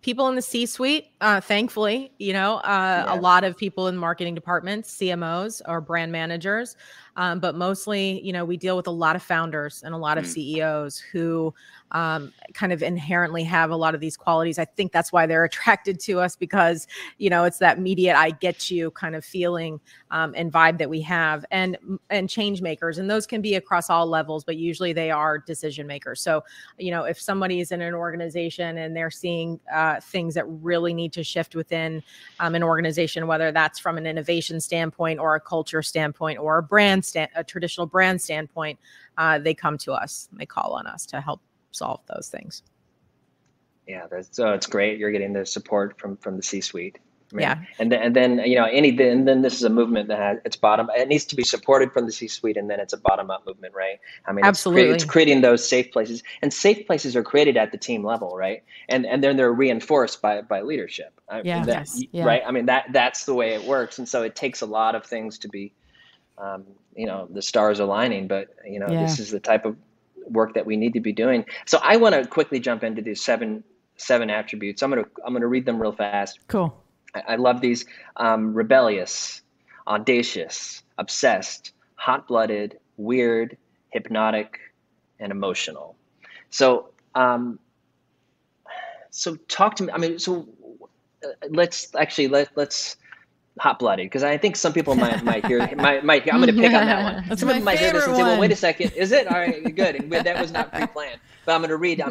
people in the C-suite, thankfully, a lot of people in marketing departments, CMOs or brand managers, but mostly, we deal with a lot of founders and a lot of CEOs who kind of inherently have a lot of these qualities. I think that's why they're attracted to us, because, it's that immediate I get you kind of feeling and vibe that we have, and change makers. And those can be across all levels, but usually they are decision makers. So, if somebody is in an organization and they're seeing things that really need to shift within an organization, whether that's from an innovation standpoint or a culture standpoint or a traditional brand standpoint, they come to us, they call on us to help solve those things. Yeah, it's great. You're getting the support from the C-suite. Yeah. And then this is a movement that it needs to be supported from the C-suite, and then it's a bottom-up movement, right? I mean, absolutely. It's creating those safe places, and safe places are created at the team level, right? And then they're reinforced by leadership. Right? I mean, that's the way it works, and so it takes a lot of things to be, the stars aligning. But this is the type of work that we need to be doing. So I want to quickly jump into these seven attributes. I'm gonna read them real fast. Cool. I love these: rebellious, audacious, obsessed, hot-blooded, weird, hypnotic, and emotional. So, so talk to me. I mean, let's hot-blooded, because I think some people might hear. I'm going to pick on that one. That's some my people might hear this and say, favorite "Well, one. wait a second, is it? All right, good. That was not pre-planned." But I'm going to read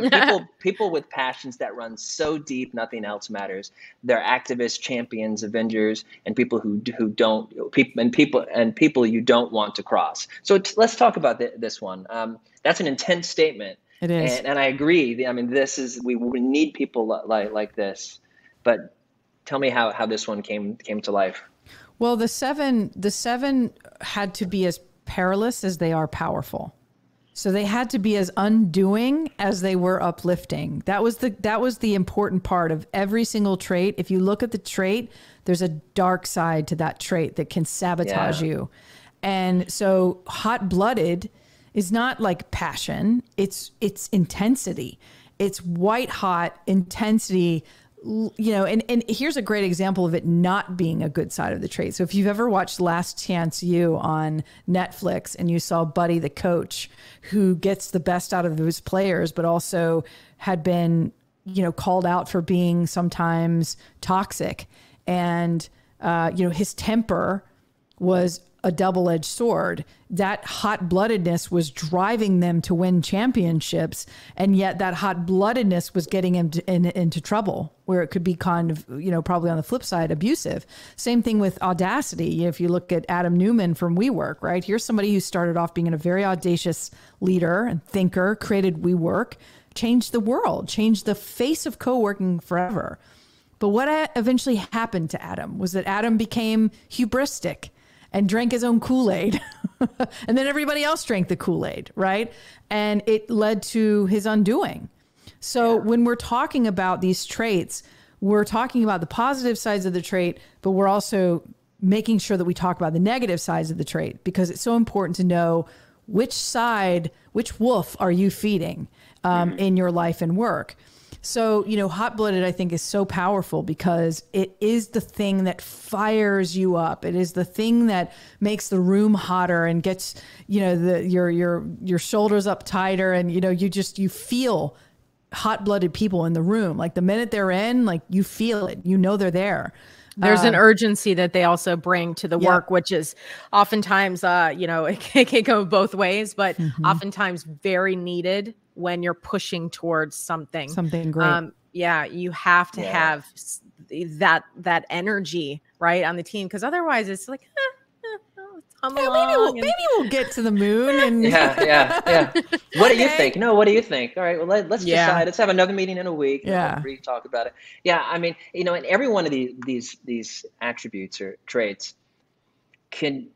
people with passions that run so deep, nothing else matters. They're activists, champions, avengers, and people who don't people you don't want to cross. So let's talk about this one. That's an intense statement. It is, and I agree. I mean, we need people like this, but. Tell me how this one came to life. Well, the seven had to be as perilous as they are powerful. So they had to be as undoing as they were uplifting. That was the important part of every single trait. If you look at the trait, there's a dark side to that trait that can sabotage you. And so hot-blooded is not like passion. It's intensity. It's white hot intensity. And here's a great example of it not being a good side of the trait. So if you've ever watched Last Chance U on Netflix and you saw Buddy the coach, who gets the best out of those players, but also had been, called out for being sometimes toxic, and, his temper was a double-edged sword. That hot-bloodedness was driving them to win championships, and yet that hot-bloodedness was getting him into trouble, where it could be kind of, probably on the flip side, abusive. Same thing with audacity. If you look at Adam Newman from WeWork, right? Here's somebody who started off being a very audacious leader and thinker, created WeWork, changed the world, changed the face of co-working forever. But what eventually happened to Adam was that Adam became hubristic and drank his own Kool-Aid. And then everybody else drank the Kool-Aid, right? And it led to his undoing. So when we're talking about these traits, we're talking about the positive sides of the trait, but we're also making sure that we talk about the negative sides of the trait, because it's so important to know which wolf are you feeding in your life and work. So, hot-blooded, I think, is so powerful because it is the thing that fires you up. It is the thing that makes the room hotter and gets, your shoulders up tighter, and you feel hot-blooded people in the room. Like the minute they're in, like you feel it, they're there. There's an urgency that they also bring to the work, which is oftentimes, it can go both ways, but oftentimes very needed when you're pushing towards something great. You have to have that energy right on the team, because otherwise it's like, maybe we'll get to the moon. And yeah. What do you think? No, what do you think? All right, well, let's decide. Let's have another meeting in a week. Yeah, we'll talk about it. Yeah, I mean, and every one of these attributes or traits can,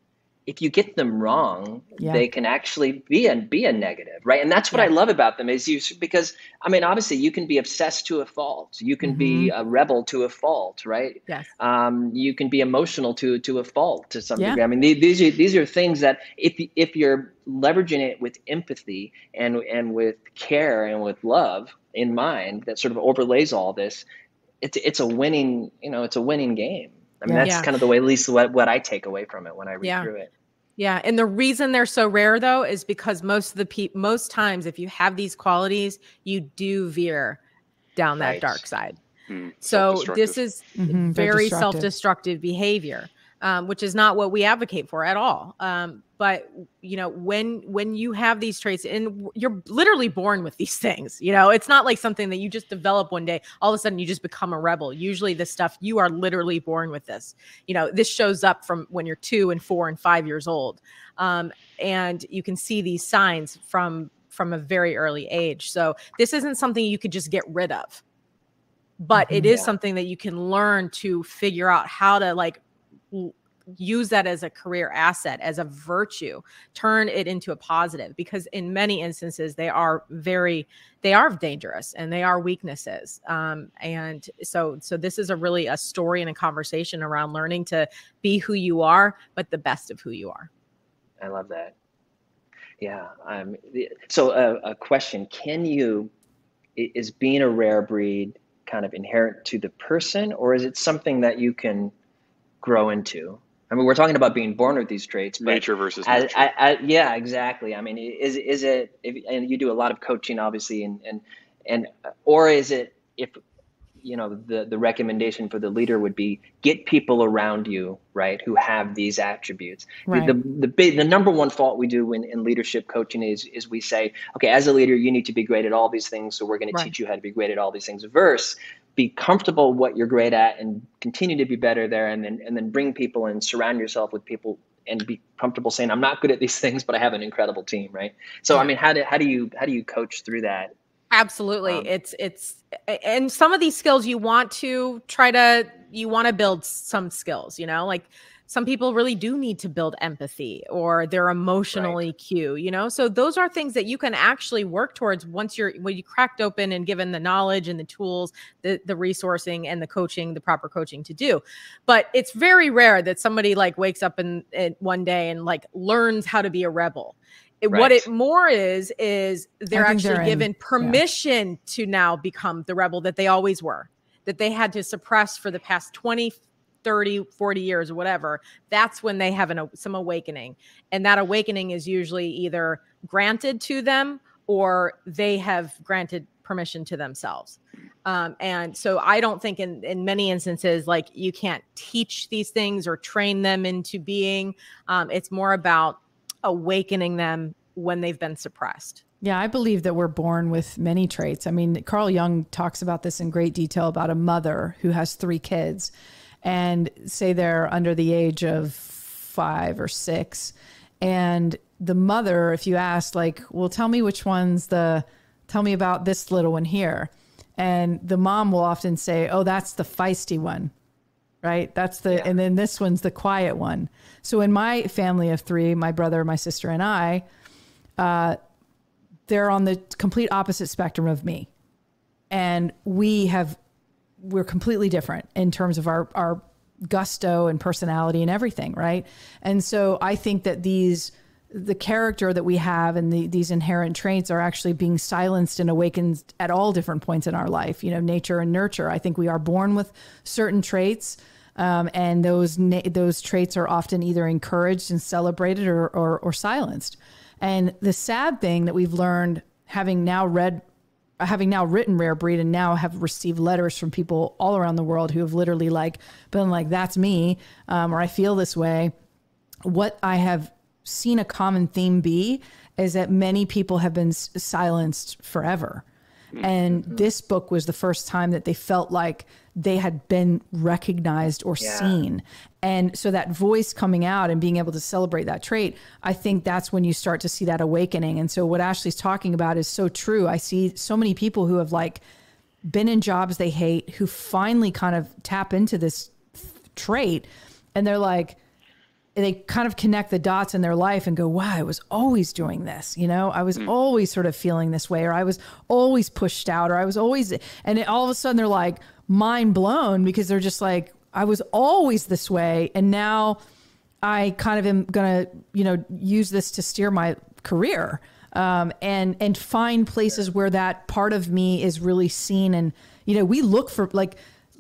if you get them wrong, they can actually be a negative, right? And that's what I love about them because I mean, obviously you can be obsessed to a fault. You can be a rebel to a fault, right? Yes. You can be emotional to a fault to some degree. I mean, these are things that if you're leveraging it with empathy and with care and with love in mind, that sort of overlays all this, it's a winning, it's a winning game. I mean, that's kind of the way, at least what I take away from it when I read through it. Yeah. And the reason they're so rare, though, is because most times, if you have these qualities, you do veer down that dark side. So this is very self-destructive behavior, which is not what we advocate for at all. But, when you have these traits, and you're literally born with these things, it's not like something that you just develop one day, all of a sudden you just become a rebel. Usually this stuff, you are literally born with this. This shows up from when you're 2 and 4 and 5 years old. And you can see these signs from a very early age. So this isn't something you could just get rid of, but it is something that you can learn to figure out how to use that as a career asset, as a virtue, turn it into a positive, because in many instances they are dangerous and they are weaknesses. And so this is a story and a conversation around learning to be who you are, but the best of who you are. I love that. Yeah. So a question, is being a rare breed kind of inherent to the person, or is it something that you can grow into? I mean, we're talking about being born with these traits. Nature versus nurture. Yeah, exactly. I mean, is it, and you do a lot of coaching, obviously, or is it, if, the recommendation for the leader would be get people around you, right, who have these attributes. Right. The number one fault we do in leadership coaching is we say, okay, as a leader, you need to be great at all these things, so we're going to teach you how to be great at all these things. Versus be comfortable what you're great at and continue to be better there, and then bring people and surround yourself with people and be comfortable saying, I'm not good at these things, but I have an incredible team, right? So I mean, how do you coach through that? Absolutely. It's and some of these skills you want to build some skills, like some people really do need to build empathy, or they're emotional EQ, so those are things that you can actually work towards when you cracked open and given the knowledge and the tools, the resourcing and the coaching, the proper coaching to do. But it's very rare that somebody wakes up in one day and learns how to be a rebel. What it more is they're actually given permission to now become the rebel that they always were, that they had to suppress for the past 20, 30, 40 years or whatever. That's when they have some awakening. And that awakening is usually either granted to them or they have granted permission to themselves. And so I don't think in many instances, you can't teach these things or train them into being. It's more about awakening them when they've been suppressed. Yeah, I believe that we're born with many traits. I mean, Carl Jung talks about this in great detail about a mother who has 3 kids and say they're under the age of 5 or 6. And the mother, if you ask, well, tell me about this little one here. And the mom will often say, oh, that's the feisty one. Right. And then this one's the quiet one. So in my family of 3, my brother, my sister, and I, they're on the complete opposite spectrum of me. And we're completely different in terms of our gusto and personality and everything. Right. And so I think that the character that we have and these inherent traits are actually being silenced and awakened at all different points in our life, nature and nurture. I think we are born with certain traits, and those traits are often either encouraged and celebrated or silenced. And the sad thing that we've learned, having now written Rare Breed and now have received letters from people all around the world who have literally been like, that's me, or I feel this way. What I have seen a common theme be is that many people have been silenced forever. And this book was the first time that they felt like they had been recognized or seen. And so that voice coming out and being able to celebrate that trait, I think that's when you start to see that awakening. And so what Ashley's talking about is so true. I see so many people who have been in jobs they hate, who finally kind of tap into this trait, and they're like, they kind of connect the dots in their life and go, wow, I was always doing this. I was always sort of feeling this way, or I was always pushed out, or I was always, and all of a sudden they're like mind blown because they're just like, I was always this way. And now I kind of am going to, use this to steer my career, and find places where that part of me is really seen. And, we look for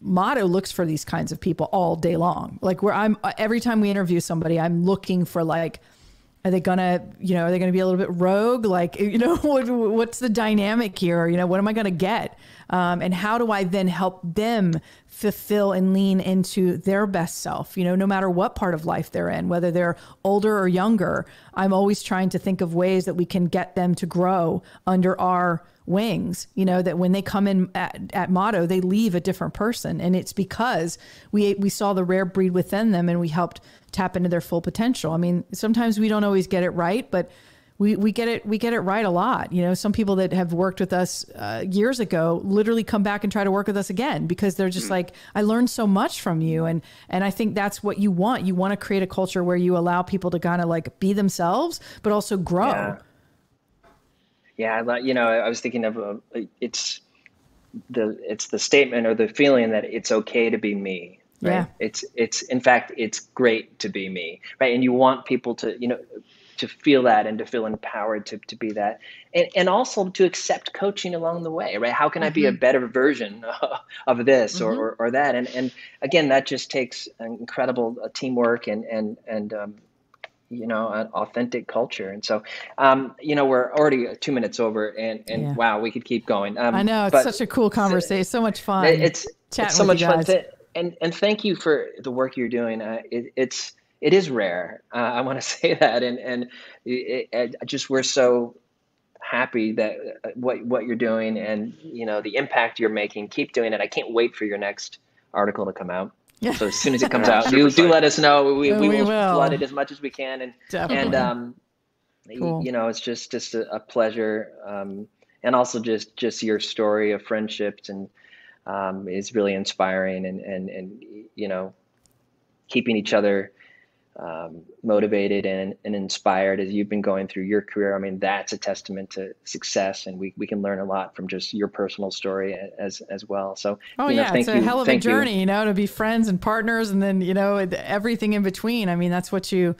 Motto looks for these kinds of people all day long. Every time we interview somebody, I'm looking for are they gonna be a little bit rogue? What's the dynamic here? What am I gonna get? And how do I then help them fulfill and lean into their best self? No matter what part of life they're in, whether they're older or younger, I'm always trying to think of ways that we can get them to grow under our wings, that when they come in at Motto, they leave a different person. And it's because we saw the rare breed within them and we helped tap into their full potential. I mean, sometimes we don't always get it right, but we get it right a lot. Some people that have worked with us years ago literally come back and try to work with us again because they're just like, I learned so much from you. And I think that's what you want. You want to create a culture where you allow people to kind of be themselves, but also grow. Yeah, I was thinking of it's the statement or the feeling that it's okay to be me. Right? Yeah. It's in fact it's great to be me, right? And you want people to to feel that and to feel empowered to be that, and also to accept coaching along the way, right? How can I be a better version of this or that? And again, that just takes an incredible teamwork and an authentic culture. And so, we're already 2 minutes over and wow, we could keep going. I know, it's such a cool conversation. So much fun. It's so much fun. And thank you for the work you're doing. It is rare. I want to say that. And we're so happy that what you're doing and, the impact you're making, keep doing it. I can't wait for your next article to come out. Yeah. So as soon as it comes out, do let us know. We will flood it as much as we can. And cool. It's just a pleasure. And also just your story of friendships and is really inspiring and keeping each other motivated and inspired as you've been going through your career. I mean, that's a testament to success, and we can learn a lot from just your personal story as well. So, it's a hell of a journey, to be friends and partners, and then everything in between. I mean, that's what you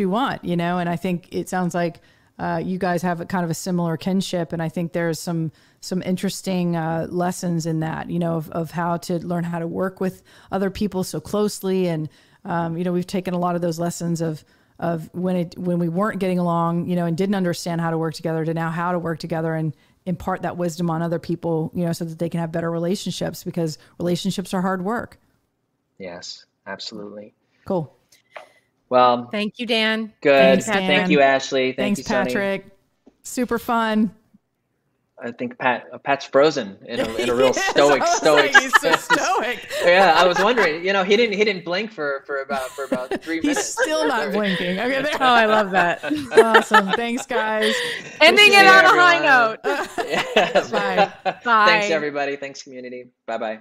want, and I think it sounds like you guys have a kind of a similar kinship, and I think there's some interesting lessons in that, of how to learn how to work with other people so closely. And we've taken a lot of those lessons of when we weren't getting along, and didn't understand how to work together, to now how to work together and impart that wisdom on other people, so that they can have better relationships, because relationships are hard work. Yes, absolutely. Cool. Well, thank you, Dan. Good. Thank you, Ashley. Thanks, Patrick. Sunny. Super fun. I think Pat's frozen in a real stoic. He's so stoic. Yeah, I was wondering. He didn't blink for about 3 minutes. He's still not blinking. Okay, there. Oh, I love that. Awesome. Thanks, guys. Ending it on a high note. Yes. Bye. Bye. Thanks, everybody. Thanks, community. Bye-bye.